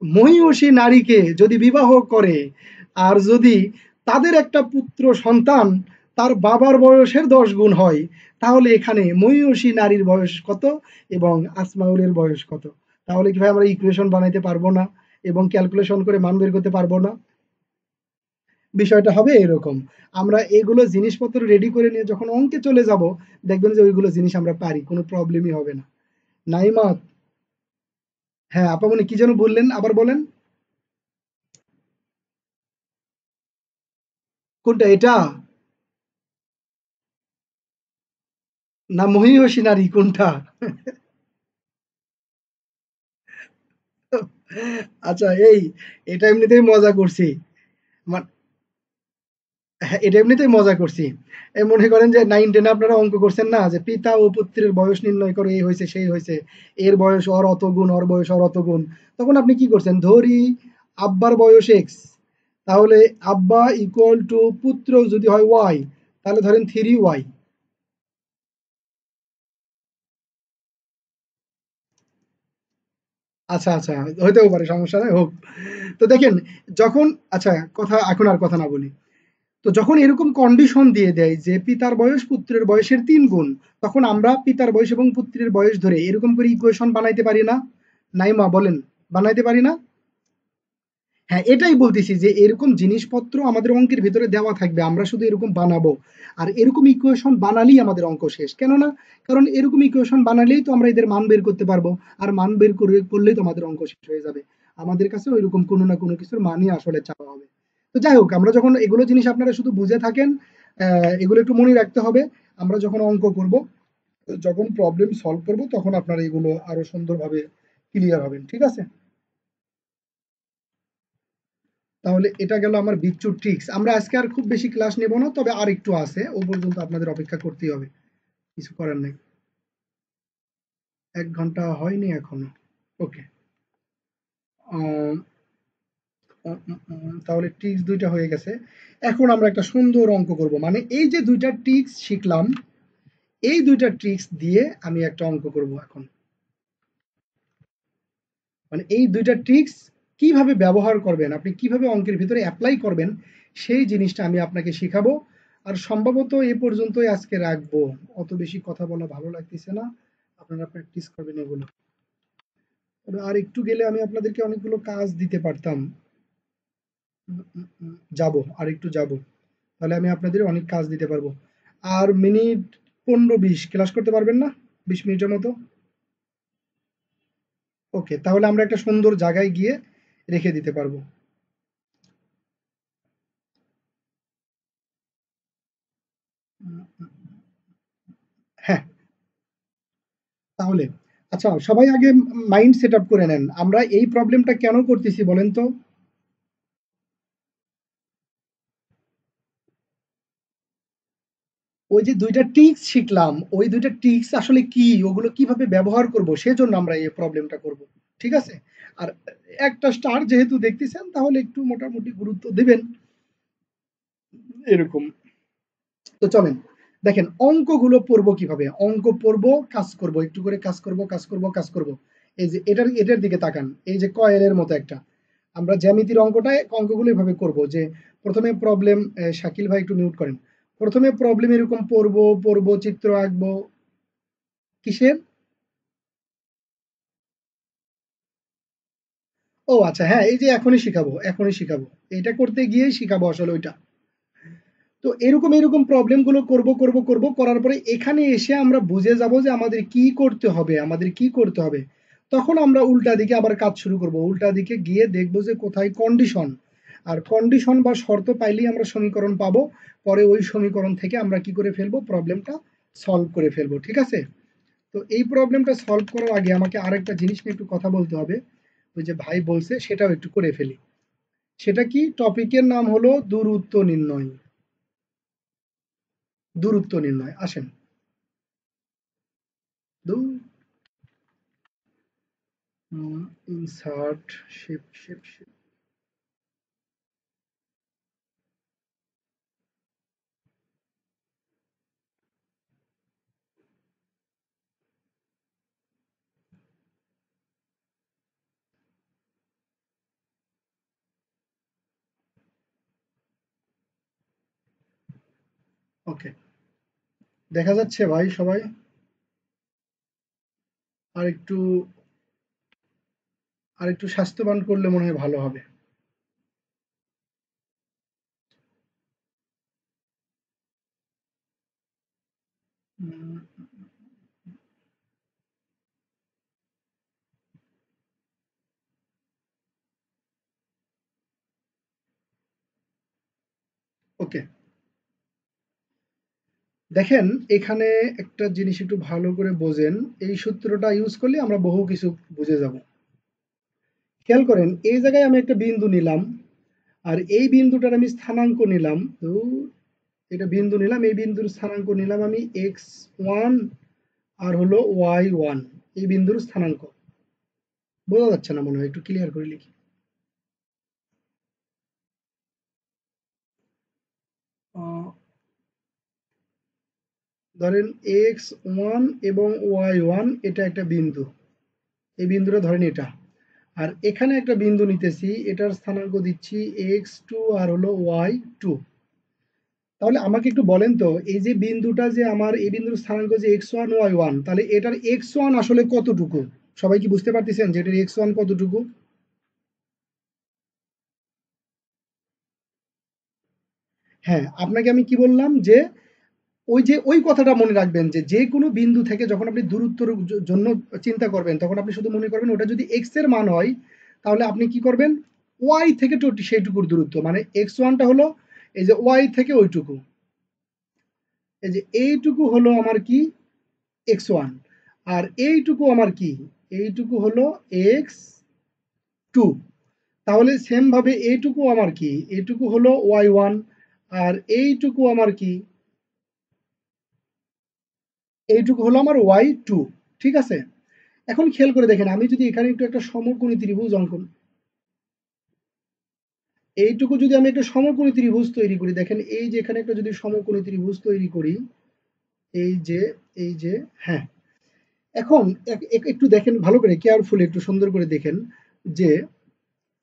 মহিষী নারীকে যদি বিবাহ করে, আর যদি তাদের একটা পুত্র সন্তান তার বাবার বয়সের ১০ গুণ হয়, তাহলে এখানে মহিষী নারীর বয়স কত এবং আসমাউলের বয়স কত? তাহলে কি ভাই আমরা ইকুয়েশন বানাইতে পারবো না এবং ক্যালকুলেশন করে মান বের করতে পারবো না? বিষয়টা হবে এরকম। আমরা এগুলো জিনিসপত্র রেডি করে নিয়ে যখন অঙ্কে চলে যাব দেখবেন যে ওইগুলো জিনিস আমরা পারি, কোনো প্রবলেমই হবে না। নাইমা, হ্যাঁ আপামনি কি যেন বললেন, আবার বলেন। কোনটা এটা? না মহিষী নারী কোনটা? আচ্ছা এই, এটা এমনিতেই মজা করছি। মা- হ্যাঁ, এটা এমনিতেই মজা করছি। এই মনে করেন যে 9-10 আপনারা অঙ্ক করছেন না যে পিতা ও পুত্রের বয়স নির্ণয় করে, এই হয়েছে সেই হয়েছে, এর বয়স ওর অত গুণ ওর বয়স ওর অত গুণ। তখন আপনি কি করছেন, ধরি আব্বার বয়স এক্স, তাহলে আব্বা ইকুয়াল টু পুত্র যদি হয় ওয়াই, তাহলে ধরেন 3y। আচ্ছা, আচ্ছা, হইতেও পারে, সমস্যা নাই, হোক। তো দেখেন, যখন আচ্ছা কথা এখন আর কথা না বলি। তো যখন এরকম কন্ডিশন দিয়ে দেয় যে পিতার বয়স পুত্রের বয়সের ৩ গুণ, তখন আমরা পিতার বয়স এবং পুত্রের বয়স ধরে এরকম করে ইকুয়েশন বানাইতে পারি না? নাইমা বলেন, বানাইতে পারি না? হ্যাঁ, এটাই বলতেছি যে এরকম জিনিসপত্র আমাদের অঙ্কের ভিতরে দেওয়া থাকবে। আমরা শুধু এরকম বানাবো। আর এরকম ইকুয়েশন বানালেই আমাদের অঙ্ক শেষ। কেননা? কারণ এরকম ইকুয়েশন বানালেই তো আমরা এদের মান বের করতে পারবো। আর মান বের করলেই তো আমাদের অঙ্ক শেষ হয়ে যাবে। আমাদের কাছে ওইরকম কোনো না কোনো কিছুর মানই আসলে চাওয়া হবে। তো যাই হোক, আমরা যখন এগুলো জিনিস আপনারা শুধু বুঝে থাকেন, এগুলো একটু মনে রাখতে হবে। আমরা যখন অঙ্ক করব, যখন প্রবলেম সলভ করব, তখন আপনারা এগুলো আরো সুন্দরভাবে ক্লিয়ার হবেন। ঠিক আছে? তাহলে এটা গেল আমার বিচ্ছুর ট্রিক্স। আমরা আজকে আর খুব বেশি ক্লাস নেব না, তবে আর একটু আছে, ও পর্যন্ত আপনাদের অপেক্ষা করতেই হবে, কিছু করার নেই। 1 ঘন্টা হয়নি এখনো। ওকে। তাহলে ট্রিক্স দুইটা হয়ে গেছে। এখন আমরা একটা সুন্দর অঙ্ক করব, মানে এই যে দুইটা ট্রিক্স শিখলাম, এই দুইটা ট্রিক্স দিয়ে আমি একটা অঙ্ক করব এখন। মানে এই দুইটা ট্রিক্স কিভাবে ব্যবহার করবেন, আপনি কিভাবে অঙ্কের ভিতরে অ্যাপ্লাই করবেন, সেই জিনিসটা আমি আপনাকে শিখাবো। আর সম্ভবত এ পর্যন্তই আজকে রাখবো। অত বেশি কথা বলা ভালো লাগতেছে না, আপনারা প্র্যাকটিস করবেন এগুলো। তবে আর একটু গেলে আমি আপনাদেরকে অনেকগুলো কাজ দিতে পারতাম। যাব, আর একটু যাব, তাহলে আমি আপনাদের অনেক কাজ দিতে পারবো। আর মিনিট 15-20 ক্লাস করতে পারবেন না? 20 মিনিটের মতো। ওকে, তাহলে আমরা একটা সুন্দর জায়গায় গিয়ে রেখে দিতে পারবো। হ্যাঁ, তাহলে আচ্ছা, সবাই আগে মাইন্ড সেট আপ করে নেন, আমরা এই প্রবলেমটা কেন করতেছি বলেন তো? ওই যে দুইটা ট্রিক্স শিখলাম, ওই দুইটা ট্রিক্স আসলে কি, ওগুলো কিভাবে ব্যবহার করব, সেজন্য আমরা এই প্রবলেমটা করব। ঠিক আছে? আর একটা স্টার যেহেতু দেখতেছেন, তাহলে একটু মোটামুটি গুরুত্ব দেবেন এরকম। তো চলেন দেখেন অঙ্কগুলো পড়বো কিভাবে। অঙ্ক পড়বো, কাজ করব, একটু করে কাজ করব, কাজ করব, কাজ করব। এই যে এটার এটার দিকে তাকান, এই যে কয়েলের মতো একটা, আমরা জ্যামিতির অঙ্কটায় অঙ্কগুলো এভাবে করব যে প্রথমে প্রবলেম, শাকিল ভাই একটু মিউট করেন। প্রথমে প্রবলেম এরকম পড়বো, পড়বো, চিত্র আঁকবো। কিসের? ও আচ্ছা, হ্যাঁ, এই যে এখনই শিখাবো, এখনই শিখাবো। এটা করতে গিয়েই শিখাবো আসলে ওইটা। তো এরকম এরকম প্রবলেম গুলো করব করব করব, করার পরে এখানে এসে আমরা বুঝে যাব যে আমাদের কি করতে হবে, আমাদের কি করতে হবে। তখন আমরা উল্টা দিকে আবার কাজ শুরু করব, উল্টা দিকে গিয়ে দেখবো যে কোথায় কন্ডিশন। আর কন্ডিশন বা শর্ত পাইলেই আমরা সমীকরণ পাবো। পরে ওই সমীকরণ থেকে আমরা কি করে ফেলবো, প্রবলেমটা সলভ করে ফেলবো। ঠিক আছে? তো এই প্রবলেমটা সলভ করার আগে আমাকে আরেকটা জিনিস নিয়ে একটু কথা বলতে হবে। ওই যে ভাই বলছে সেটাও একটু করে ফেলি। সেটা কি? টপিকের নাম হলো দূরত্ব নির্ণয়। দূরত্ব নির্ণয়, আসেন। Insert, shape shape shape. Okay, দেখা যাচ্ছে ভাই সবাই? আর একটু, আর একটু স্বাস্থ্যবান করলে মনে হয় ভালো হবে। ওকে, দেখেন এখানে একটা জিনিস একটু ভালো করে বোঝেন। এই সূত্রটা ইউজ করলে আমরা বহু কিছু বুঝে যাব। খেয়াল করেন, এই জায়গায় আমি একটা বিন্দু নিলাম, আর এই বিন্দুটার আমি স্থানাঙ্ক নিলাম। তো এটা বিন্দু নিলাম, এই বিন্দুর স্থানাঙ্ক নিলাম আমি x1, আর হলো y1, এই বিন্দুর স্থানাঙ্ক। বোঝা যাচ্ছে না মনে হয়, একটু ক্লিয়ার করে লিখি। ধরেন x1 এবং y1 এটা একটা বিন্দু, এই বিন্দুটা ধরেন এটা। আর এখানে একটা বিন্দু নিতেছি, এটার স্থানাঙ্ক দিচ্ছি x2 আর হলো y2। তাহলে আমাকে একটু বলেন তো, এই যে বিন্দুটা, যে আমার এই বিন্দুর স্থানাঙ্ক যে x1 y1, তাহলে এটার x1 আসলে কতটুকু? সবাই কি বুঝতে পারতেছেন যে এটার x1 কতটুকু? হ্যাঁ, আপনাকে আমি কি বললাম যে ওই কথাটা মনে রাখবেন যে যে কোনো বিন্দু থেকে যখন আপনি দূরত্বর জন্য চিন্তা করবেন তখন আপনি শুধু মনে করবেন ওটা যদি এক্স এর মান হয় তাহলে আপনি কি করবেন ওয়াই থেকে সেইটুকুর দূরত্ব মানে এক্স ওয়ানটা হলো এই যে ওয়াই থেকে ওইটুকু, এই যে এইটুকু হলো আমার কি এক্স ওয়ান, আর এইটুকু আমার কি এইটুকু হলো এক্স টু। তাহলে সেম ভাবে এইটুকু আমার কি এইটুকু হলো ওয়াই ওয়ান, আর এইটুকু আমার কি এইটুকু হলো আমার ওয়াই টু। ঠিক আছে, এখন খেয়াল করে দেখেন আমি যদি এখানে একটু একটা সমকোণী ত্রিভুজ অঙ্কন এইটুকু যদি আমি একটা সমকোণী ত্রিভুজ তৈরি করি, দেখেন এই যে এখানে একটা যদি সমকোণী ত্রিভুজ তৈরি করি, এই যে এই যে হ্যাঁ, এখন একটু দেখেন ভালো করে কেয়ারফুলি একটু সুন্দর করে দেখেন যে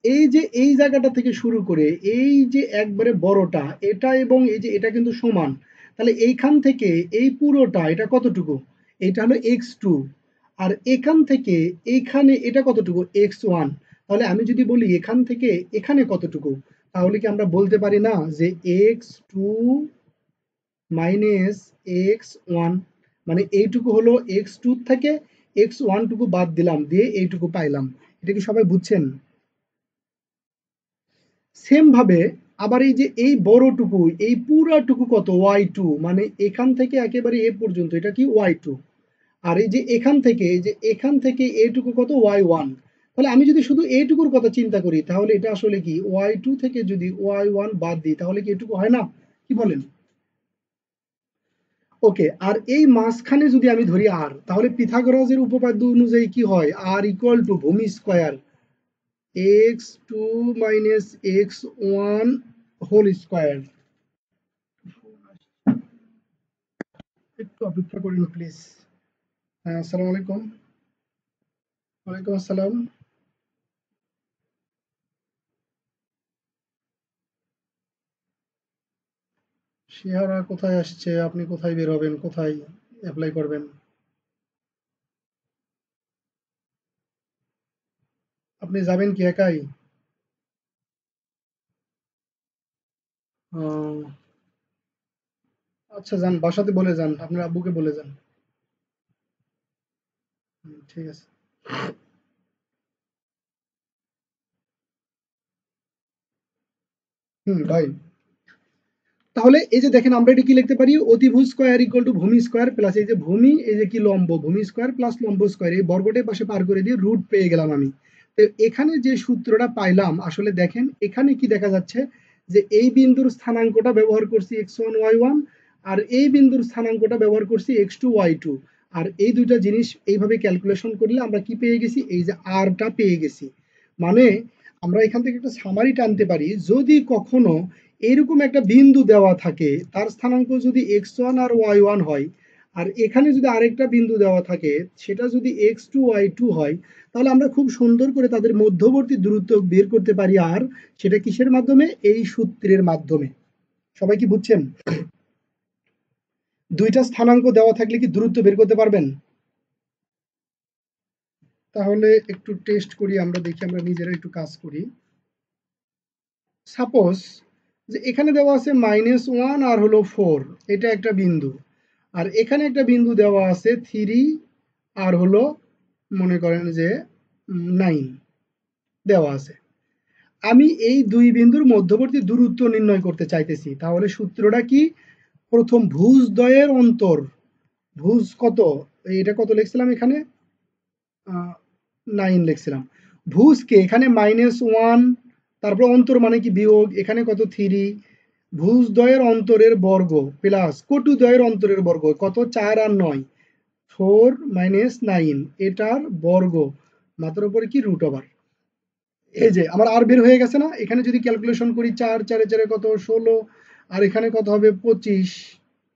এই যে এই জায়গাটা থেকে শুরু করে এই যে একবারে বড়টা এটা এবং এই যে এটা কিন্তু সমান, তাহলে এইখান থেকে এই পুরোটা এটা কতটুকু, এটা হলো এক্স টু, আর এখান থেকে এইখানে এটা কতটুকু এক্স ওয়ান। তাহলে আমি যদি বলি এখান থেকে এখানে কতটুকু, তাহলে কি আমরা বলতে পারি না যে x two minus x one, মানে এইটুকু হলো এক্স টু থেকে এক্স ওয়ান টুকু বাদ দিলাম দিয়ে এইটুকু পাইলাম। এটা কি সবাই বুঝছেন? সেম ভাবে আবার এই যে এই বড়টুকু এই পুরাটুকু কত ওয়াই টু, মানে এখান থেকে একেবারে এ পর্যন্ত এটা কি ওয়াই টু, আর এই যে এখান থেকে এই যে এখান থেকে এটুকু কত ওয়াই ওয়ান। তাহলে আমি যদি শুধু এইটুকুর কথা চিন্তা করি তাহলে এটা আসলে কি ওয়াই টু থেকে যদি ওয়াই ওয়ান বাদ দিই তাহলে কি এটুকু হয় না, কি বলেন? ওকে, আর এই মাঝখানে যদি আমি ধরি আর, তাহলে পিথাগোরাসের উপপাদ্য অনুযায়ী কি হয় আর ইকুয়াল টু ভূমি square x two minus x one whole square. একটু অপেক্ষা করুন প্লিজ। হ্যাঁ, আসসালামু আলাইকুম। ওয়ালাইকুম আসসালাম। শিহারা কোথায় আসছে, আপনি কোথায় বের হবেন, কোথায় অ্যাপ্লাই করবেন? আপনি যাবেন কি একাই? আহ, আচ্ছা যান, বাসাতে বলে যান, আপনার আব্বুকে বলে যান। ঠিক আছে। ভাই, তাহলে এই যে দেখেন আমরা এটা কি লিখতে পারি অতিভুজ স্কয়ার ইকুয়াল টু ভূমি স্কয়ার প্লাস এই যে ভূমি এই যে কি লম্ব ভূমি স্কয়ার প্লাস লম্ব স্কয়ার, এই বর্গটির পাশে পার করে দিয়ে রুট পেয়ে গেলাম আমি। তো এখানে যে সূত্রটা পাইলাম আসলে দেখেন এখানে কি দেখা যাচ্ছে যে এই বিন্দুর স্থানাঙ্কটা ব্যবহার করছি এক্স ওয়ান ওয়াই ওয়ান, আর এই বিন্দুর স্থানাঙ্কটা ব্যবহার করছি এক্স টু ওয়াই টু, আর এই দুইটা জিনিস এইভাবে ক্যালকুলেশন করলে আমরা কি পেয়ে গেছি এই যে আরটা পেয়ে গেছি। মানে আমরা এখান থেকে একটা সামারি টানতে পারি, যদি কখনো এরকম একটা বিন্দু দেওয়া থাকে তার স্থানাঙ্ক যদি এক্স ওয়ান আর ওয়াই ওয়ান হয়, আর এখানে যদি আরেকটা বিন্দু দেওয়া থাকে সেটা যদি এক্স টু ওয়াই টু হয়, তাহলে আমরা খুব সুন্দর করে তাদের মধ্যবর্তী দূরত্ব বের করতে পারি, আর সেটা কিসের মাধ্যমে এই সূত্রের মাধ্যমে। সবাই কি বুঝছেন? দুইটা স্থানাঙ্ক দেওয়া থাকলে কি দূরত্ব বের করতে পারবেন? তাহলে একটু টেস্ট করি, আমরা দেখি, আমরা নিজেরা একটু কাজ করি। সাপোজ যে এখানে দেওয়া আছে -1 আর হলো 4, এটা একটা বিন্দু, আর এখানে একটা বিন্দু দেওয়া আছে 3 আর হলো মনে করেন যে 9 দেওয়া আছে। আমি এই দুই বিন্দুর মধ্যবর্তী দূরত্ব নির্ণয় করতে চাইতেছি, তাহলে সূত্রটা কি? প্রথম ভুজদ্বয়ের অন্তর, ভুজ কত, এটা কত লিখছিলাম এখানে 9 লিখছিলাম, ভুজকে এখানে -1, তারপর অন্তর মানে কি বিয়োগ, এখানে কত 3, ভুজদ্বয়ের অন্তরের বর্গ প্লাস কটুদ্বয়ের অন্তরের বর্গ কত 4 আর 9, 4 মাইনাস 9 এটার বর্গ মাত্র উপরে কি রুট ওভার। এই যে আমার আর বের হয়ে গেছে না, এখানে যদি ক্যালকুলেশন করি 4 4 4 কত 16, আর এখানে কত হবে 25,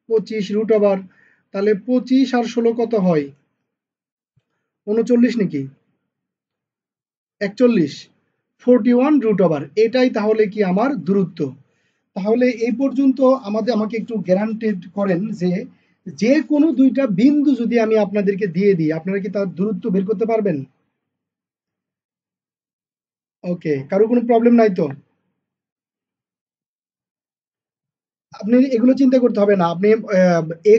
25 রুট ওভার, তাহলে 25 আর 16 কত হয় 39 নাকি 41, 41 রুট ওভার, এটাই তাহলে কি আমার দূরত্ব। তাহলে এই পর্যন্ত আমাকে একটু গ্যারান্টেড করেন যে যে কোনো দুইটা বিন্দু যদি আমি আপনাদেরকে দিয়ে দিই আপনারা কি তার দূরত্ব বের করতে পারবেন? ওকে, কারো কোনো প্রবলেম নাই তো? আপনি এগুলো চিন্তা করতে হবে না। আপনি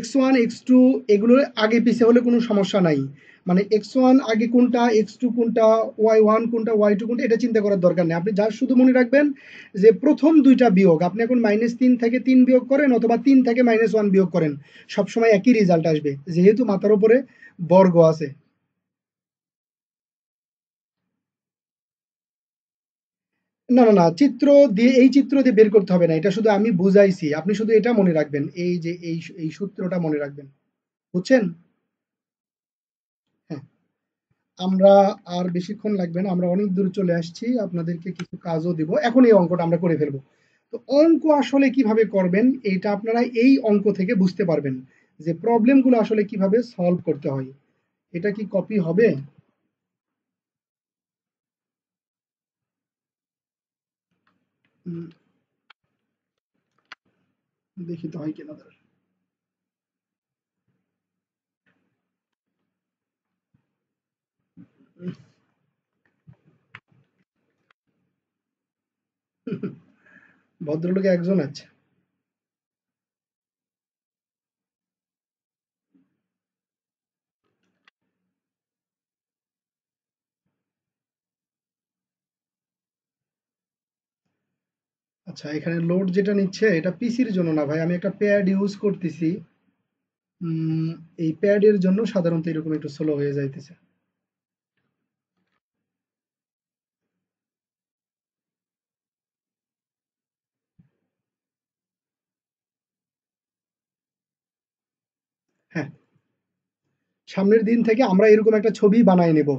x1 x2 এগুলোর আগে পিছে হলে কোনো সমস্যা নাই। মানে x1 আগে কোনটা, x2 কোনটা, y1 কোনটা, y2 কোনটা, এটা চিন্তা করার দরকার নেই। আপনি যা শুধু মনে রাখবেন যে প্রথম দুইটা বিয়োগ আপনি এখন -3 থেকে 3 বিয়োগ করেন অথবা 3 থেকে -1 বিয়োগ করেন, সবসময় একই রেজাল্ট আসবে, যেহেতু মাথার উপরে বর্গ আছে। না না না, চিত্র দিয়ে, এই চিত্র দিয়ে বের করতে হবে না, এটা শুধু আমি বুঝাইছি, আপনি শুধু এটা মনে রাখবেন, এই যে এই সূত্রটা মনে রাখবেন, বুঝছেন? হ্যাঁ, আমরা আর বেশিক্ষণ লাগবে না, আমরা অনেক দূর চলে আসছি, আপনাদেরকে কিছু কাজও দিব, এখন এই অঙ্কটা আমরা করে ফেলবো। তো অঙ্ক আসলে কিভাবে করবেন এইটা আপনারা এই অঙ্ক থেকে বুঝতে পারবেন, যে প্রবলেমগুলো আসলে কিভাবে সলভ করতে হয়। এটা কি কপি হবে? উম, দেখি তো হয় কিনা দাঁড়ান। ভদ্রলোক একজন আছে। আচ্ছা, এখানে লোড যেটা নিচ্ছে এটা পিসির জন্য না ভাই, আমি একটা প্যাড ইউজ করতেছি। এই প্যাডের জন্য সাধারণত এরকম একটু স্লো হয়ে যাইতেছে। হ্যাঁ, সামনের দিন থেকে আমরা এরকম একটা ছবি বানায় নেব,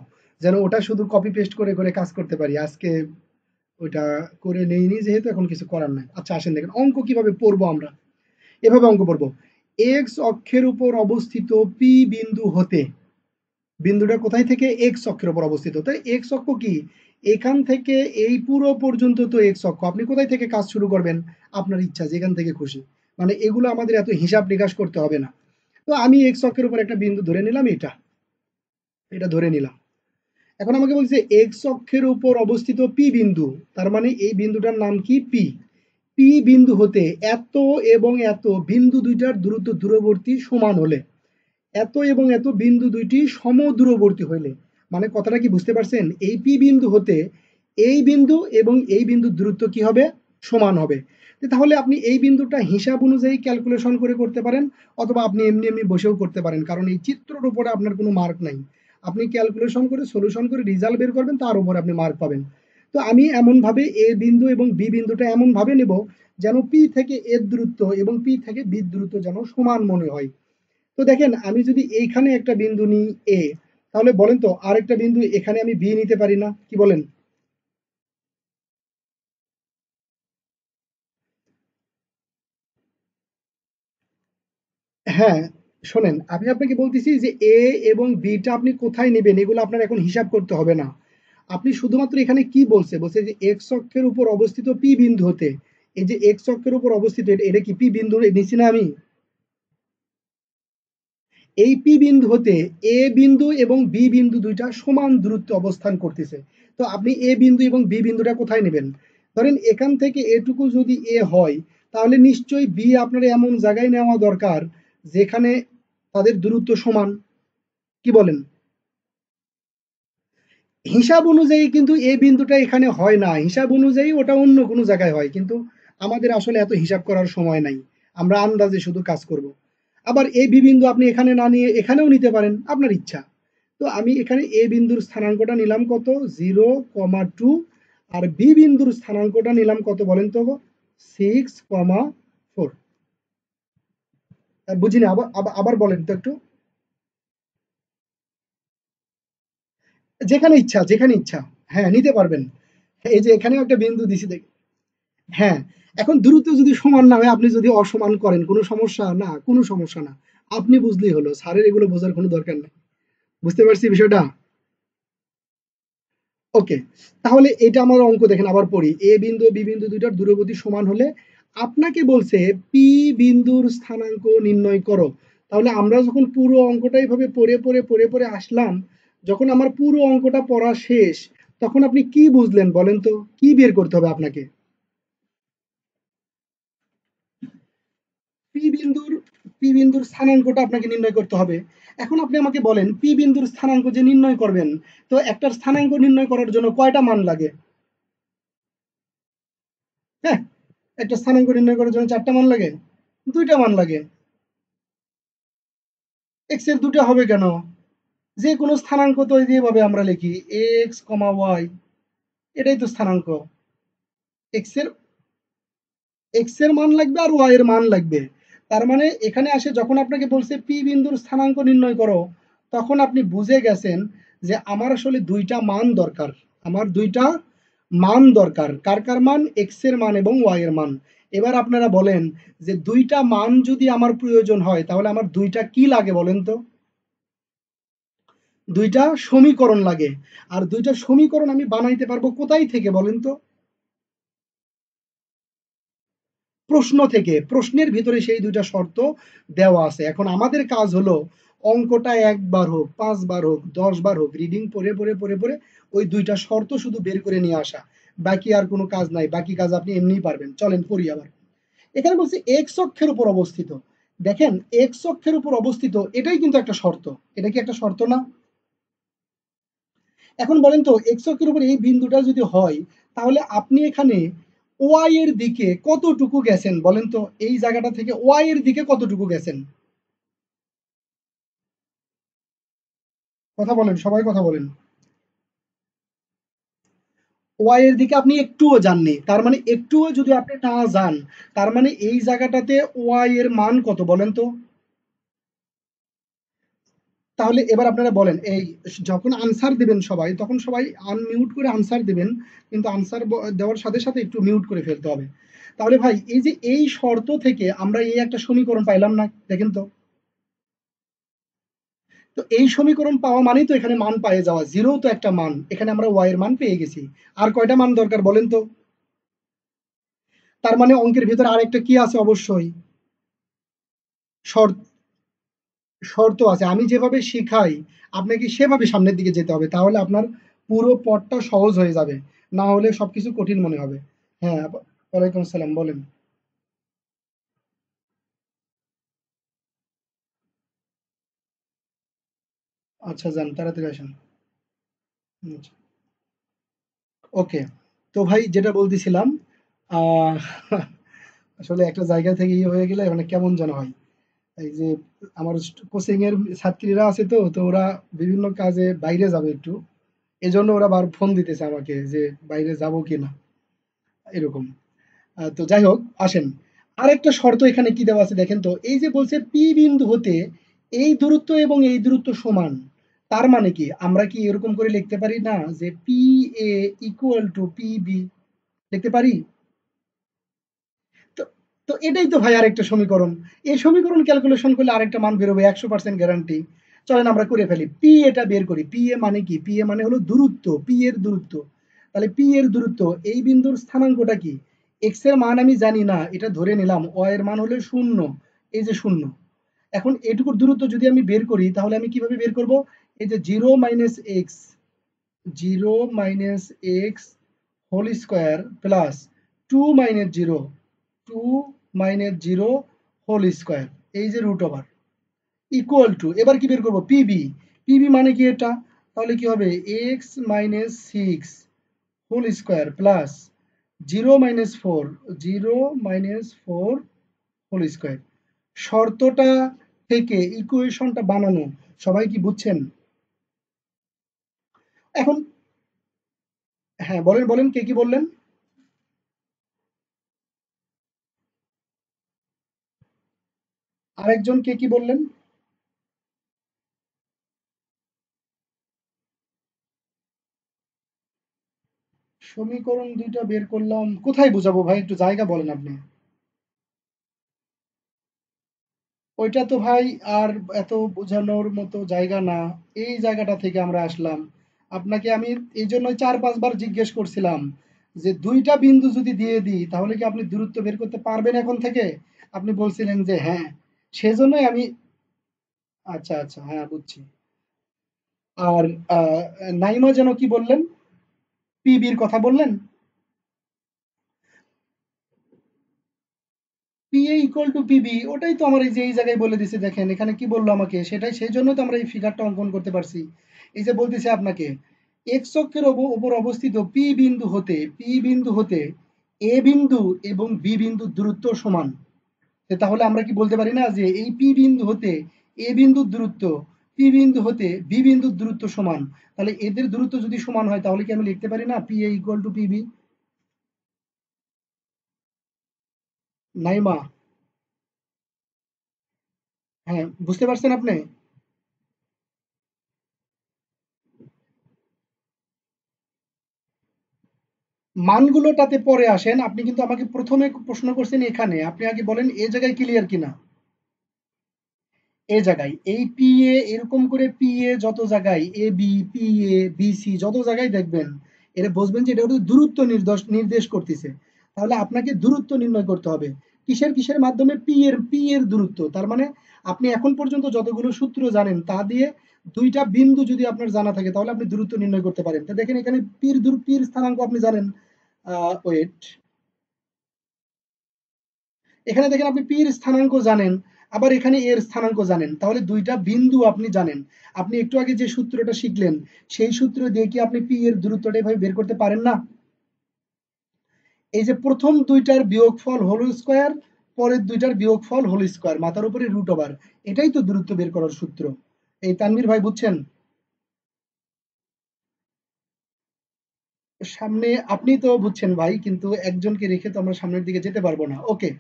যেন ওটা শুধু কপি পেস্ট করে করে কাজ করতে পারি। আজকে ওইটা করে নেইনি যেহেতু, এখন কিছু করার নাই। আচ্ছা আসেন দেখেন অঙ্ক কিভাবে পড়বো আমরা। এভাবে অঙ্ক পড়বো, এক্স অক্ষের উপর অবস্থিত পি বিন্দু হতে, বিন্দুটা কোথায় থেকে, এক্স অক্ষের উপর অবস্থিত, তাই এক্স অক্ষ কি, এখান থেকে এই পুরো পর্যন্ত তো এক্স অক্ষ, আপনি কোথায় থেকে কাজ শুরু করবেন, আপনার ইচ্ছা, যেখান থেকে খুশি। মানে এগুলো আমাদের এত হিসাব নিকাশ করতে হবে না। তো আমি এক্স অক্ষের উপর একটা বিন্দু ধরে নিলাম, এটা এটা ধরে নিলাম। এখন আমাকে বলছে এক্স অক্ষের উপর অবস্থিত পি বিন্দু, তার মানে এই বিন্দুটার নাম কি, পি। পি বিন্দু হতে এত এবং এত বিন্দু দুইটার দূরত্ব দূরবর্তী সমান হলে, এত এবং এত বিন্দু দুইটি সমদূরবর্তী হইলে, মানে কথাটা কি বুঝতে পারছেন, এই পি বিন্দু হতে এই বিন্দু এবং এই বিন্দুর দূরত্ব কি হবে, সমান হবে। তাহলে আপনি এই বিন্দুটা হিসাব অনুযায়ী ক্যালকুলেশন করে করতে পারেন, অথবা আপনি এমনি এমনি বসেও করতে পারেন, কারণ এই চিত্রের উপরে আপনার কোনো মার্ক নাই। আপনি ক্যালকুলেশন করে সলিউশন করে রেজাল্ট বের করবেন, তার উপরে আপনি মার্ক পাবেন। তো আমি এমন ভাবে এ বিন্দু এবং বি বিন্দুটা এমন ভাবে নেব যেন পি থেকে এর দূরত্ব এবং পি থেকে বি দূরত্ব যেন সমান মনে হয়। তো দেখেন আমি যদি এইখানে একটা বিন্দু নিই এ, তাহলে বলেন তো আরেকটা বিন্দু এখানে আমি বি নিতে পারি না, কি বলেন? হ্যাঁ, শোনেন আমি আপনাকে বলতেছি যে এ এবং বিটা আপনি কোথায় নেবেন এগুলো আপনার এখন হিসাব করতে হবে না। আপনি শুধুমাত্র এখানে কি বলছে, বলছে যে এক্স অক্ষের উপর অবস্থিত পি বিন্দু হতে, এই যে এক্স অক্ষের উপর অবস্থিত এটা কি পি বিন্দু নিচ্ছি না আমি? এই পি বিন্দু হতে এ বিন্দু এবং বি বিন্দু দুইটা সমান দূরত্বে অবস্থান করতেছে। তো আপনি এ বিন্দু এবং বি বিন্দুটা কোথায় নেবেন? ধরেন এখান থেকে এটুকু যদি এ হয়, তাহলে নিশ্চয়ই বি আপনার এমন জায়গায় নেওয়া দরকার যেখানে তাদের দূরত্ব সমান, কি বলেন? হিসাব অনুযায়ী কিন্তু এ বিন্দুটা এখানে হয় না, হিসাব অনুযায়ী ওটা অন্য কোনো জায়গায় হয়, কিন্তু আমাদের আসলে এত হিসাব করার সময় নাই, আমরা আন্দাজে শুধু কাজ করব। আবার এ বি বিন্দু আপনি এখানে না নিয়ে এখানেও নিতে পারেন, আপনার ইচ্ছা। তো আমি এখানে এ বিন্দুর স্থানাঙ্কটা নিলাম কত, 0,2, আর বি বিন্দুর স্থানাঙ্কটা নিলাম কত বলেন তো, 6,4। বুঝিনি, আবার আবার আবার বলেন তো একটু। যেখানে ইচ্ছা, যেখানে ইচ্ছা। হ্যাঁ, নিতে পারবেন। এই যে এখানেও একটা বিন্দু দিছি দেখ। হ্যাঁ, এখন দূরত্ব যদি সমান না হয়, আপনি যদি অসমান করেন, কোনো সমস্যা না, কোনো সমস্যা না। আপনি বুঝলেই হলো, স্যারের এগুলো বোঝার কোনো দরকার নেই। বুঝতে পারছি বিষয়টা? ওকে, তাহলে এটা আমার অঙ্ক দেখেন, আবার পড়ি, এ বিন্দু বি বিন্দু দুইটার দূরবর্তী সমান হলে আপনাকে বলছে পি বিন্দুর স্থানাঙ্ক নির্ণয় করো। তাহলে আমরা যখন পুরো অঙ্কটা এইভাবে পড়ে পড়ে পড়ে পড়ে আসলাম, যখন আমার পুরো অঙ্কটা পড়া শেষ, তখন আপনি কি বুঝলেন বলেন তো, কি বের করতে হবে আপনাকে? পি বিন্দুর স্থানাঙ্কটা আপনাকে নির্ণয় করতে হবে। এখন আপনি আমাকে বলেন পি বিন্দুর স্থানাঙ্ক যে নির্ণয় করবেন, তো একটা স্থানাঙ্ক নির্ণয় করার জন্য কয়টা মান লাগে? হ্যাঁ, একটা স্থানাঙ্ক নির্ণয় করার জন্য ৪টা মান লাগে? ২টা মান লাগে। এক্স এর ২টা হবে কেন? যে কোনো স্থানাঙ্ক তো যেভাবে আমরা লিখি এক্স, ওয়াই, এটাই তো স্থানাঙ্ক। এক্স এর এক্স এর মান লাগবে আর ওয়াই এর মান লাগবে। তার মানে এখানে আসে যখন আপনাকে বলছে পি বিন্দুর স্থানাঙ্ক নির্ণয় করো, তখন আপনি বুঝে গেছেন যে আমার আসলে ২টা মান দরকার। আমার ২টা মান দরকার। কার, কার মান? এক্স এর মান এবং ওয়াই এর মান। এবার আপনারা বলেন যে ২টা মান যদি আমার প্রয়োজন হয় তাহলে আমার ২টা কি লাগে বলেন তো? ২টা সমীকরণ লাগে। আর ২টা সমীকরণ আমি বানাইতে পারবো কোথায় থেকে বলেন তো? প্রশ্ন থেকে। প্রশ্নের ভিতরে সেই ২টা শর্ত দেওয়া আছে। এখন আমাদের কাজ হলো অঙ্কটা ১ বার হোক, ৫ বার হোক, ১০ বার হোক রিডিং পড়ে ওই ২টা শর্ত শুধু বের করে নিয়ে আসা। বাকি আর কোনো কাজ নাই। বাকি কাজ আপনি এমনিই পারবেন। চলেন পড়ি আবার। এখানে বলছে এক্স অক্ষের উপর অবস্থিত। দেখেন এক্স অক্ষের উপর অবস্থিত এটাই কিন্তু একটা শর্ত। এটা কি একটা শর্ত না? এখন বলেন তো এক্স অক্ষের উপর এই বিন্দুটা যদি হয় তাহলে আপনি এখানে ওয়াই এর দিকে কতটুকু গেছেন বলেন তো? এই জায়গাটা থেকে ওয়াই এর দিকে কতটুকু গেছেন? কথা বলেন, সবাই কথা বলেন। ওয়াই এর দিকে আপনি একটুও যাননি। তার মানে একটুও যদি আপনি না যান, তার মানে এই জায়গাটাতে ওয়াই এর মান কত বলেন তো? তাহলে এবার আপনারা বলেন, এই যখন আনসার দিবেন সবাই, তখন সবাই আনমিউট করে আনসার দিবেন। কিন্তু আনসার দেওয়ার সাথে সাথে একটু মিউট করে ফেলতে হবে। তাহলে ভাই এই যে এই শর্ত থেকে আমরা এই একটা সমীকরণ পাইলাম না? দেখেন তো। তো এই সমীকরণ পাওয়া মানেই তো এখানে মান পেয়ে যাওয়া। 0 তো একটা মান। এখানে আমরা y এর মান পেয়ে গেছি। আর কয়টা মান দরকার বলেন তো? তার মানে অঙ্কের ভিতরে আরেকটা কি আছে অবশ্যই? শর্ত শর্ত আছে। আমি যেভাবে শিখাই আপনাকে সেভাবে সামনের দিকে যেতে হবে। তাহলে আপনার পুরো পথটা সহজ হয়ে যাবে। না হলে সবকিছু কঠিন মনে হবে। হ্যাঁ, ওয়ালাইকুম আসসালাম বলেন। আচ্ছা যান তাড়াতাড়ি আসেন। আচ্ছা, ওকে। তো ভাই যেটা বলতেছিলাম, আহ আসলে একটা জায়গা থেকে ইয়ে হয়ে গেলে মানে কেমন যেন হয়। এই যে আমার কোচিং এর ছাত্রীরা আছে, তো তো ওরা বিভিন্ন কাজে বাইরে যাবে একটু, এজন্য ওরা বার ফোন দিতেছে আমাকে যে বাইরে যাব কিনা, এরকম। তো যাই হোক, আসেন। আরেকটা শর্ত এখানে কি দেওয়া আছে দেখেন তো। এই যে বলছে পি বিন্দু হতে এই দূরত্ব এবং এই দূরত্ব সমান। তার মানে কি আমরা কি এরকম করে লিখতে পারি না যে P A equal to P B? লিখতে পারি? তো তো এটাই তো ভাই আরেকটা সমীকরণ। এই সমীকরণ ক্যালকুলেশন করলে আরেকটা মান বেরোবে 100% গ্যারান্টি। চলেন আমরা করে ফেলি। পি এটা বের করি। পি এ মানে কি? পি এ মানে হলো দূরত্ব, পি এর দূরত্ব। তাহলে পি এর দূরত্ব, এই বিন্দুর স্থানাঙ্কটা কি? এক্স এর মান আমি জানি না, এটা ধরে নিলাম। ওয়াই এর মান হলো 0, এই যে 0। এখন এটুকুর দূরত্ব যদি আমি বের করি তাহলে আমি কিভাবে বের করব? এই যে 0 minus x, 0 minus x whole square plus 2 minus 0, 2 minus 0 whole square, এই যে রুট ওভার, ইকুয়াল টু, এবার কি বের করবো? পিবি। পিবি মানে কি এটা? তাহলে কি হবে? X minus 6 whole square plus 0 minus 4, 0 minus 4 whole square. শর্তটা থেকে ইকুয়েশনটা বানানো সবাই কি বুঝছেন? এখন হ্যাঁ, বলেন বলেন, কে কি বললেন? আরেকজন কে কি বললেন? সমীকরণ ২টা বের করলাম, কোথায় বুঝাবো ভাই? একটু জায়গা বলেন আপনি। ওইটা তো ভাই আর এত বোঝানোর মতো জায়গা না। এই জায়গাটা থেকে আমরা আসলাম। আপনাকে আমি এই জন্যই ৪-৫ বার জিজ্ঞেস করছিলাম যে ২টা বিন্দু যদি দিয়ে দিই তাহলে কি আপনি দূরত্ব বের করতে পারবেন এখন থেকে? আপনি বলছিলেন যে হ্যাঁ। সেজন্যই আমি আচ্ছা, আচ্ছা, হ্যাঁ বুঝছি। আর নাইমা যেন কি বললেন? পিবির কথা বললেন? পিএ ইকুয়াল টু পিবি, ওটাই তো আমার এই যে এই জায়গায় বলে দিছে, দেখেন এখানে কি বললো আমাকে, সেটাই সেই জন্য তো আমরা এই ফিগারটা অঙ্কন করতে পারছি। এই যে বলতেছে আপনাকে এক্স অক্ষের উপর অবস্থিত পি বিন্দু হতে এ বিন্দু এবং বি বিন্দুর দূরত্ব সমান। তাহলে আমরা কি বলতে পারি না যে এই পি বিন্দু হতে এ বিন্দুর দূরত্ব পি বিন্দু হতে বি বিন্দুর দূরত্ব সমান? তাহলে এদের দূরত্ব যদি সমান হয় তাহলে কি আমি লিখতে পারি না P A equal two PB? Naima, হ্যাঁ বুঝতে পারছেন আপনি? মানগুলোটাতে পরে আসেন, আপনি কিন্তু আমাকে প্রথমে প্রশ্ন করছেন এখানে, আপনি আগে বলেন এ জায়গায় ক্লিয়ার কিনা। এ জায়গায় এই পি এ, এরকম করে পি এ যত জায়গায় A B P A B C যত জায়গায় দেখবেন, এটা বুঝবেন যে এটা হচ্ছে দূরত্ব নির্দেশ নির্দেশ করতেছে। তাহলে আপনাকে দূরত্ব নির্ণয় করতে হবে কিসের কিসের মাধ্যমে? পি এর দূরত্ব। তার মানে আপনি এখন পর্যন্ত যতগুলো সূত্র জানেন তা দিয়ে দুইটা বিন্দু যদি আপনার জানা থাকে তাহলে আপনি দূরত্ব নির্ণয় করতে পারেন। তো দেখেন এখানে পির স্থানাঙ্ক আপনি জানেন, ওয়েট, এখানে দেখেন আপনি পির স্থানাঙ্ক জানেন, আবার এখানে এর স্থানাঙ্ক জানেন, তাহলে দুইটা বিন্দু আপনি জানেন। আপনি একটু আগে যে সূত্রটা শিখলেন সেই সূত্র দিয়ে কি আপনি পি এর দূরত্বটা এভাবে বের করতে পারেন না? এই যে প্রথম দুইটার বিয়োগফল হোল স্কোয়ার, পরের দুইটার বিয়োগফল হোল স্কোয়ার, মাথার উপরে রুট ওভার, এটাই তো দূরত্ব বের করার সূত্র। এই তানভীর ভাই বুঝছেন? সামনে আপনি তো বুঝছেন ভাই, কিন্তু একজনকে রেখে তো আমরা সামনের দিকে যেতে পারবো না। ওকে,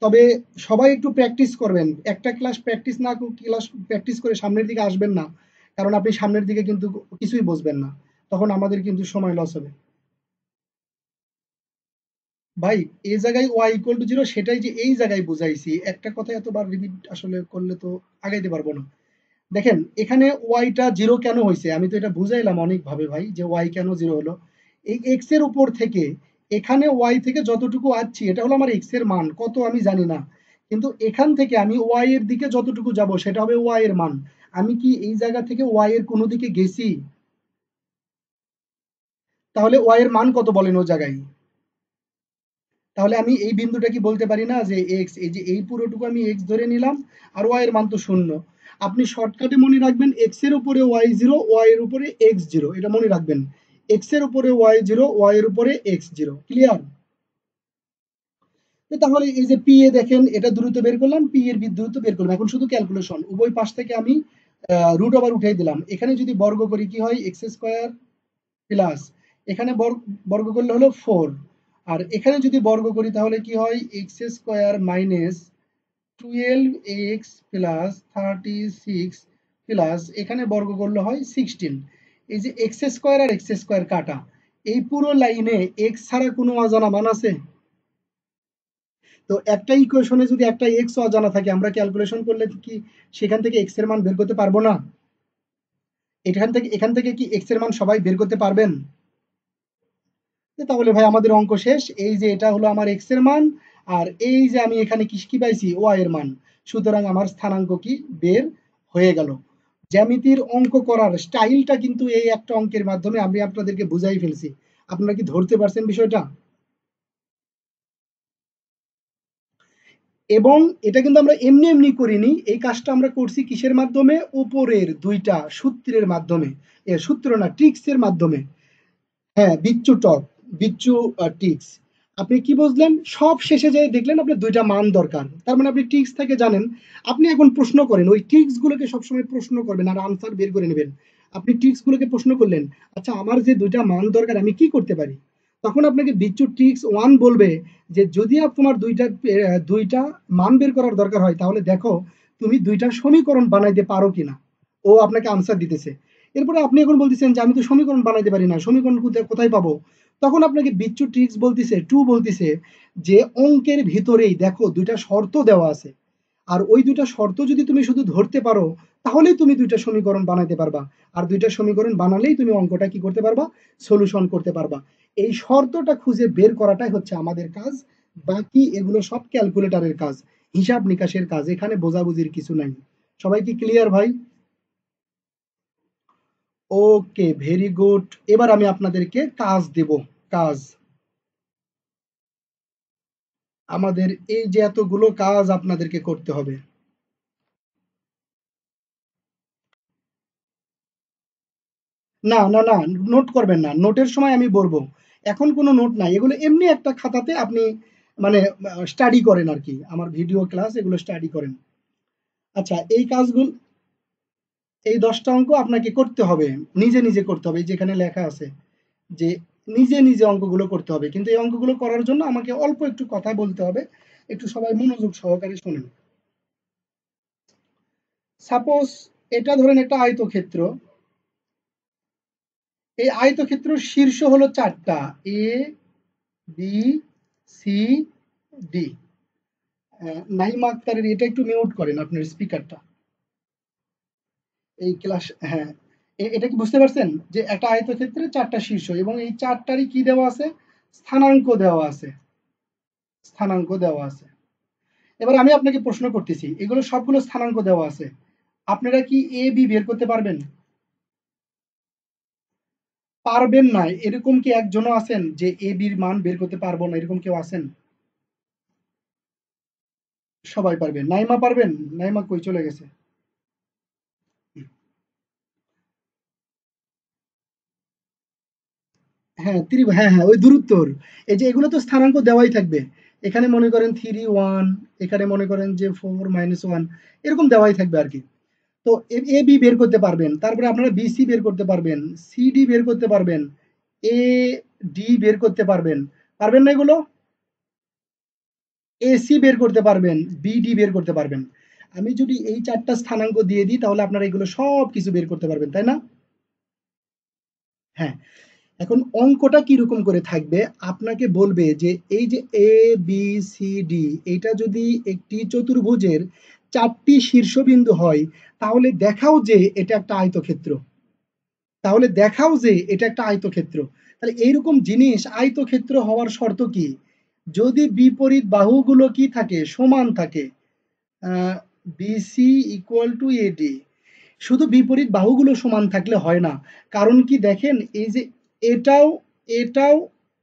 তবে সবাই একটু প্র্যাকটিস করবেন। একটা ক্লাস প্র্যাকটিস না ক্লাস প্র্যাকটিস করে সামনের দিকে আসবেন না, কারণ আপনি সামনের দিকে কিন্তু কিছুই বুঝবেন না, তখন আমাদের কিন্তু সময় লস হবে। ভাই এই জায়গায় ওয়াই ইকুয়াল টু জিরো, সেটাই যে এই জায়গায় বুঝাইছি, একটা কথা এতবার রিপিট আসলে করলে তো আগাইতে পারবো না। দেখেন এখানে ওয়াইটা জিরো কেন হয়েছে, আমি তো এটা বুঝাইলাম অনেকভাবে ভাই যে ওয়াই কেন জিরো হলো। এই এক্স এর উপর থেকে এখানে ওয়াই থেকে যতটুকু আসছি এটা হলো আমার এক্স এর মান, কত আমি জানি না, কিন্তু এখান থেকে আমি ওয়াই এর দিকে যতটুকু যাব সেটা হবে ওয়াই এর মান। আমি কি এই জায়গা থেকে ওয়াই এর কোনো দিকে গেছি? তাহলে ওয়াই এর মান কত বলেন ও জায়গায়? তাহলে আমি এই বিন্দুটা কি বলতে পারি না যে এক্স, এই যে এই পুরোটুকু আমি এক্স ধরে নিলাম, আর ওয়াই এর মান তো শূন্য। আপনি শর্টকাটে মনে রাখবেন এক্স এর উপরে ওয়াই জিরো, ওয়াই এর উপরে এক্স জিরো, এটা মনে রাখবেন। এক্স এর উপরে ওয়াই জিরো, ওয়াই এর উপরে এক্স জিরো, ক্লিয়ার? তাহলে এই যে পি এ দেখেন, এটা দ্রুত বের করলাম, পি এর দ্রুত বের করলাম, এখন শুধু ক্যালকুলেশন, উভয় পাশ থেকে আমি রুট ওভার উঠাই দিলাম। এখানে যদি বর্গ করি কি হয়, এক্স স্কোয়ার প্লাস এখানে বর্গ করলে হলো ফোর, আর এখানে যদি বর্গ করি তাহলে কি হয়, x square minus 12x plus 36 plus এখানে বর্গ করলে হয় 16। এই যে এক্স স্কোয়ার আর এক্স স্কোয়ার কাটা, এই পুরো লাইনে এক্স ছাড়া কোনো অজানা মান আছে? তো একটা ইকুয়েশনে যদি একটা এক্স অজানা থাকে, আমরা ক্যালকুলেশন করলে কি সেখান থেকে এক্স এর মান বের করতে পারবো না? এখান থেকে কি এক্স এর মান সবাই বের করতে পারবেন? তাহলে ভাই আমাদের অঙ্ক শেষ। এই যে এটা হলো আমার এক্স এর মান, আর এই যে আমি এখানে কি কি পাইছি, ওয়াই এর মান। সুতরাং আমার স্থানাঙ্ক কি বের হয়ে গেল। জ্যামিতির অঙ্ক করার স্টাইলটা কিন্তু এই একটা অঙ্কের মাধ্যমে আমি আপনাদেরকে বুঝাই ফেলছি। আপনারা কি ধরতে পারছেন বিষয়টা? এবং এটা কিন্তু আমরা এমনি এমনি করিনি, এই কাজটা আমরা করছি কিসের মাধ্যমে? উপরের দুইটা সূত্রের মাধ্যমে, এ সূত্র না, ট্রিক্সের মাধ্যমে। হ্যাঁ, বিচ্ছু টক, বিচ্ছু টিক্স। আপনি কি বুঝলেন? সব শেষে যেয়ে দেখলেন আপনার দুইটা মান দরকার, তার মানে আপনি টিক্স থেকে জানেন। আপনি এখন প্রশ্ন করেন, ওই টিক্স গুলোকে সবসময় প্রশ্ন করবেন আর আনসার বের করে নেবেন। আপনি টিক্স গুলোকে প্রশ্ন করলেন, আচ্ছা আমার যে দুইটা মান দরকার আমি কি করতে পারি, তখন আপনাকে বিচ্ছু ট্রিক্স ওয়ান বলবে যে যদি তোমার দুইটা মান বের করার দরকার হয় তাহলে দেখো তুমি দুইটা সমীকরণ বানাইতে পারো কিনা। ও আপনাকে আনসার দিতেছে। এরপরে আপনি এখন বলতেছেন যে আমি তো সমীকরণ বানাইতে পারি না, সমীকরণ কোথায় কোথায় পাবো? তখন আপনাকে বিচ্ছু ট্রিক্স বলতেছে টু বলতেছে যে অঙ্কের ভিতরেই দেখো দুইটা শর্ত দেওয়া আছে, আর ওই দুইটা শর্ত যদি তুমি শুধু ধরতে পারো তাহলেই তুমি দুইটা সমীকরণ বানাইতে পারবা। আর দুইটা সমীকরণ বানালেই তুমি অঙ্কটা কি করতে পারবা, সলিউশন করতে পারবা। এই শর্তটা খুঁজে বের করাটাই হচ্ছে আমাদের কাজ, বাকি এগুলো সব ক্যালকুলেটরের কাজ, হিসাব নিকাশের কাজ, এখানে বোঝাবুঝির কিছু নাই। সবাই কি ক্লিয়ার ভাই? ওকে, ভেরি গুড। এবার আমি আপনাদেরকে কাজ দেব। কাজ, আমাদের এই যে এতগুলো কাজ আপনাদেরকে করতে হবে। না না না, নোট করবেন না, নোটের সময় আমি বলবো। এখন কোনো নোট নাই, এগুলো এমনি একটা খাতাতে আপনি মানে স্টাডি করেন আর কি, আমার ভিডিও ক্লাস এগুলো স্টাডি করেন। আচ্ছা, এই কাজগুলো, এই 10টা অঙ্ক আপনাকে করতে হবে, নিজে নিজে করতে হবে। এই যেখানে লেখা আছে যে নিজে নিজে অঙ্কগুলো করতে হবে, কিন্তু এই অঙ্কগুলো করার জন্য আমাকে অল্প একটু কথা বলতে হবে, একটু সবাই মনোযোগ সহকারে শুনেন। সাপোজ এটা ধরেন একটা আয়তক্ষেত্র, এই আয়তক্ষেত্রের শীর্ষ হলো 4টা, এ বি সি ডি। নাইমা আক্তারের এটা একটু মিউট করেন আপনার স্পিকারটা। এই ক্লাস, হ্যাঁ, এটা কি বুঝতে পারছেন যে একটা আয়তক্ষেত্রে 4টা শীর্ষ এবং এই 4টারই কি দেওয়া আছে, স্থানাঙ্ক দেওয়া আছে, স্থানাঙ্ক দেওয়া আছে। এবার আমি আপনাকে প্রশ্ন করতেছি, এগুলো সবগুলো স্থানাঙ্ক দেওয়া আছে, আপনারা কি এ বি বের করতে পারবেন? পারবেন না এরকম কি একজনও আছেন যে এ বির মান বের করতে পারবো না, এরকম কেউ আছেন? সবাই পারবেন। নাইমা পারবেন? নাইমা কই চলে গেছে? হ্যাঁ, হ্যাঁ হ্যাঁ, ওই দূরত্বর, এই যে এগুলো তো স্থানাঙ্ক দেওয়াই থাকবে। এখানে মনে করেন 3 1, এখানে মনে করেন যে 4 - 1, এরকম দেওয়াই থাকবে আর কি। তো এ বি বের করতে পারবেন, তারপরে আপনারা বি সি বের করতে পারবেন, সি ডি বের করতে পারবেন, এ ডি বের করতে পারবেন। পারবেন না এগুলো? এ সি বের করতে পারবেন, বি ডি বের করতে পারবেন। আমি যদি এই 4টা স্থানাঙ্ক দিয়ে দিই তাহলে আপনারা এগুলো সব কিছু বের করতে পারবেন, তাই না? হ্যাঁ। এখন অঙ্কটা কিরকম করে থাকবে, আপনাকে বলবে যে এই যে এ বি সি ডি, এটা যদি একটি চতুর্ভুজের 4টি শীর্ষবিন্দু হয় তাহলে দেখাও যে এটা একটা আয়তক্ষেত্র, তাহলে দেখাও যে এটা একটা আয়তক্ষেত্র। তাহলে এইরকম জিনিস আয়তক্ষেত্র হওয়ার শর্ত কি, যদি বিপরীত বাহুগুলো কি থাকে, সমান থাকে। বিসি ইকুয়াল টু এডি, শুধু বিপরীত বাহুগুলো সমান থাকলে হয় না। কারণ কি দেখেন, এই যে এটাও এটাও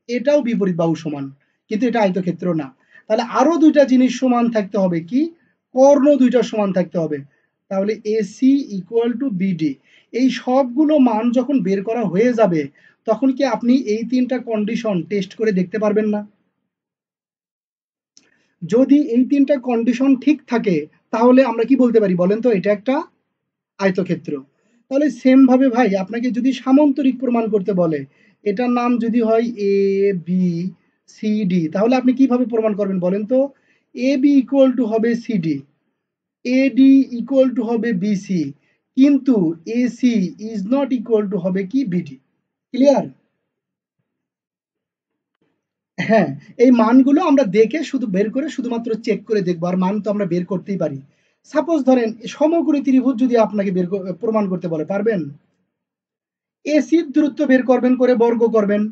এটাও বিপরীত বাহু সমান, কিন্তু এটা আয়তক্ষেত্র না। তাহলে আরো দুইটা জিনিস সমান থাকতে হবে, কি, কর্ণ দুইটা সমান থাকতে হবে। তাহলে এসি ইকুয়াল টু বিডি, এই সবগুলো মান যখন বের করা হয়ে যাবে তখন কি আপনি এই 3টা কন্ডিশন টেস্ট করে দেখতে পারবেন না? যদি এই 3টা কন্ডিশন ঠিক থাকে তাহলে আমরা কি বলতে পারি বলেন তো, এটা একটা আয়তক্ষেত্র। তাহলে সেম ভাবে ভাই আপনাকে যদি সামান্তরিক প্রমাণ করতে বলে, এটার নাম যদি হয় এ বি সি ডি, তাহলে আপনি কিভাবে প্রমাণ করবেন বলেন তো? এ বি ইকুয়াল টু হবে CD, A D equal to হবে বিসি, কিন্তু AC is not equal to হবে কি বিডি। ক্লিয়ার? হ্যাঁ, এই মানগুলো আমরা দেখে শুধু বের করে শুধুমাত্র চেক করে দেখবো, আর মান তো আমরা বের করতেই পারি। সাপোজ ধরেন সমকোণী ত্রিভুজ যদি আপনাকে প্রমাণ করতে বলে, পারবেন? এসির দূরত্ব বের করবেন, করে বর্গ করবেন,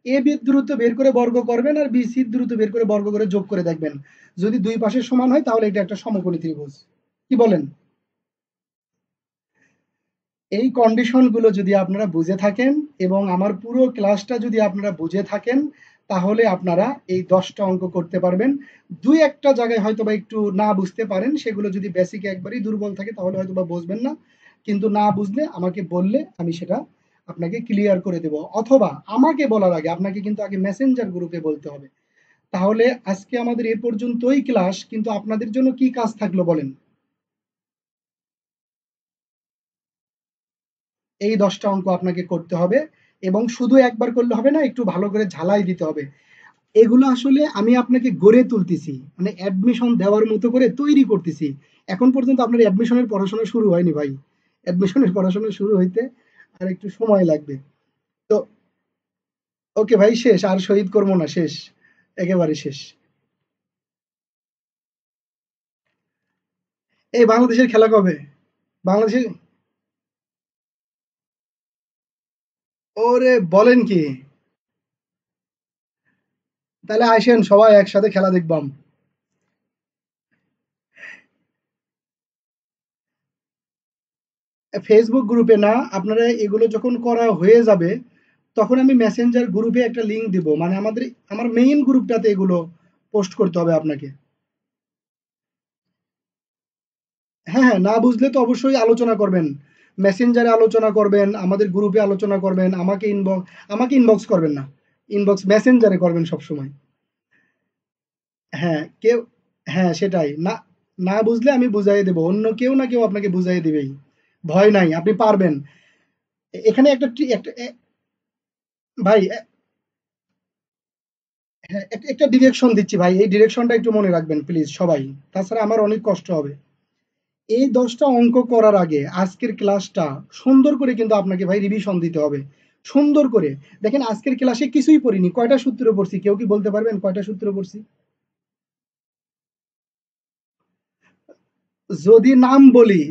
এ বির দূরত্ব বের করে বর্গ করবেন, আর বি সির দূরত্ব বের করে বর্গ করে যোগ করে দেখবেন, যদি দুই পাশে সমান হয় তাহলে এটা একটা সমকোণী ত্রিভুজ। কি বলেন? এই কন্ডিশনগুলো যদি আপনারা বুঝে থাকেন এবং আমার পুরো ক্লাসটা যদি আপনারা বুঝে থাকেন তাহলে আপনারা এই 10টা অঙ্ক করতে পারবেন। দুই একটা জায়গায় হয়তো বা একটু না বুঝতে পারেন, সেগুলো যদি বেসিক একবারই দুর্বল থাকে তাহলে হয়তো বা বুঝবেন না, কিন্তু না বুঝলে আমাকে বললে আমি সেটা আপনাকে ক্লিয়ার করে দেব, অথবা আমাকে বলার আগে আপনাকে কিন্তু আগে মেসেঞ্জার গ্রুপে বলতে হবে। তাহলে আজকে আমাদের এ পর্যন্তই ক্লাস, কিন্তু আপনাদের জন্য কি কাজ থাকলো বলেন? এই 10টা অঙ্ক আপনাকে করতে হবে, এবং শুধু একবার করলে হবে না, একটু ভালো করে ঝালাই দিতে হবে। এগুলো আসলে আমি আপনাকে গড়ে তুলতেছি, মানে অ্যাডমিশন দেওয়ার মতো করে তৈরি করতেছি। এখন পর্যন্ত আপনার অ্যাডমিশনের পড়াশোনা শুরু হয়নি ভাই, অ্যাডমিশনের পড়াশোনা শুরু হইতে আর একটু সময় লাগবে। তো ওকে ভাই, শেষ, আর শহীদ করবো না, শেষ, একেবারে শেষ। এই বাংলাদেশের খেলা কবে? বাংলাদেশের, ওরে বলেন কি? তাহলে আসেন সবাই একসাথে খেলা দেখবাম। ফেসবুক গ্রুপে না, আপনারা এগুলো যখন করা হয়ে যাবে তখন আমি মেসেঞ্জার গ্রুপে একটা লিঙ্ক দিব, মানে আমার মেইন গ্রুপটাতে এগুলো পোস্ট করতে হবে আপনাকে। হ্যাঁ, হ্যাঁ, না বুঝলে তো অবশ্যই আলোচনা করবেন। মেসেঞ্জারে আলোচনা করবেন, আমাদের গ্রুপে আলোচনা করবেন, আমাকে ইনবক্স করবেন না। ইনবক্স মেসেঞ্জারে করবেন সবসময়। হ্যাঁ, হ্যাঁ, সেটাই। না, না বুঝলে আমি বুঝাইয়ে দেব। অন্য কেউ না কেউ আপনাকে বুঝাইয়ে দিবেই। ভয় নাই, আপনি পারবেন। এখানে একটা টি একটা এ ভাই হ্যাঁ, একটা ডিরেকশন দিচ্ছি ভাই। এই ডিরেকশনটা একটু মনে রাখবেন প্লিজ সবাই। তাছাড়া আমার অনেক কষ্ট হবে। এই ১০টা অঙ্ক করার আগে আজকের ক্লাসটা সুন্দর করে কিন্তু আপনাকে ভাই রিভিশন দিতে হবে। সুন্দর করে। দেখেন আজকের ক্লাসে কিছুই পড়িনি। কয়টা সূত্র পড়ছি? কেউ কি বলতে পারবেন কয়টা সূত্র পড়ছি? যদি নাম বলি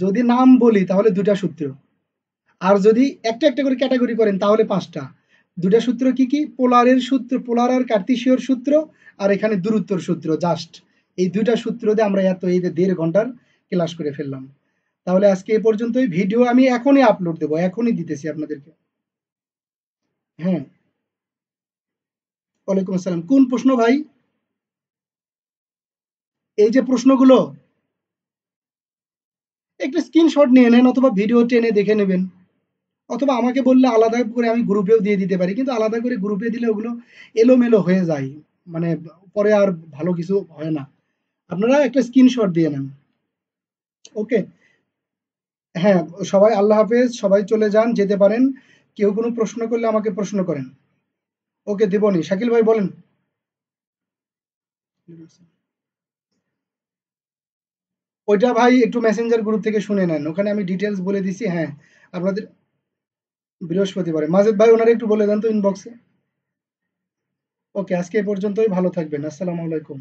যদি নাম বলি তাহলে ২ টা সূত্র। আর যদি একটা করে ক্যাটেগরি করেন তাহলে ৫ টা। ২ টা সূত্র কি, কি? পোলারের সূত্র, পোলার আর কার্তেশীয়র সূত্র আর এখানে দূরত্বর সূত্র জাস্ট। এই ২ টা সূত্র দিয়ে আমরা এই যে ১.৫ ঘন্টার ক্লাস করে ফেললাম। তাহলে আজকে এ পর্যন্তই। ভিডিও আমি এখনই আপলোড দেব। এখনই দিতেছি আপনাদেরকে। হ্যাঁ, ওয়ালাইকুম আসসালাম। কোন প্রশ্ন ভাই? এই যে প্রশ্নগুলো একটা স্ক্রিনশট নিয়ে নেন অথবা ভিডিও টেনে দেখে নেবেন। অথবা আমাকে বললে আলাদা করে আমি গ্রুপেও দিয়ে দিতে পারি। কিন্তু আলাদা করে গ্রুপে দিলে ওগুলো এলোমেলো হয়ে যায়। মানে পরে আর ভালো কিছু হয় না। আপনারা একটা স্ক্রিনশট দিয়ে নেন। ওকে? হ্যাঁ, সবাই আল্লাহ হাফেজ। সবাই চলে যান, যেতে পারেন। কেউ কোনো প্রশ্ন করলে আমাকে প্রশ্ন করেন। ওকে, দিবনি। শাকিল ভাই বলেন। ওইটা ভাই একটু মেসেঞ্জার গ্রুপ থেকে শুনে নেন। ওখানে আমি ডিটেইলস বলে দিছি। হ্যাঁ, আপনাদের বৃহস্পতিবারে। মাজেদ ভাই ওনারে একটু বলে দেন তো ইনবক্সে। ওকে, আজকে এ পর্যন্তই। ভালো থাকবেন। আসসালামু আলাইকুম।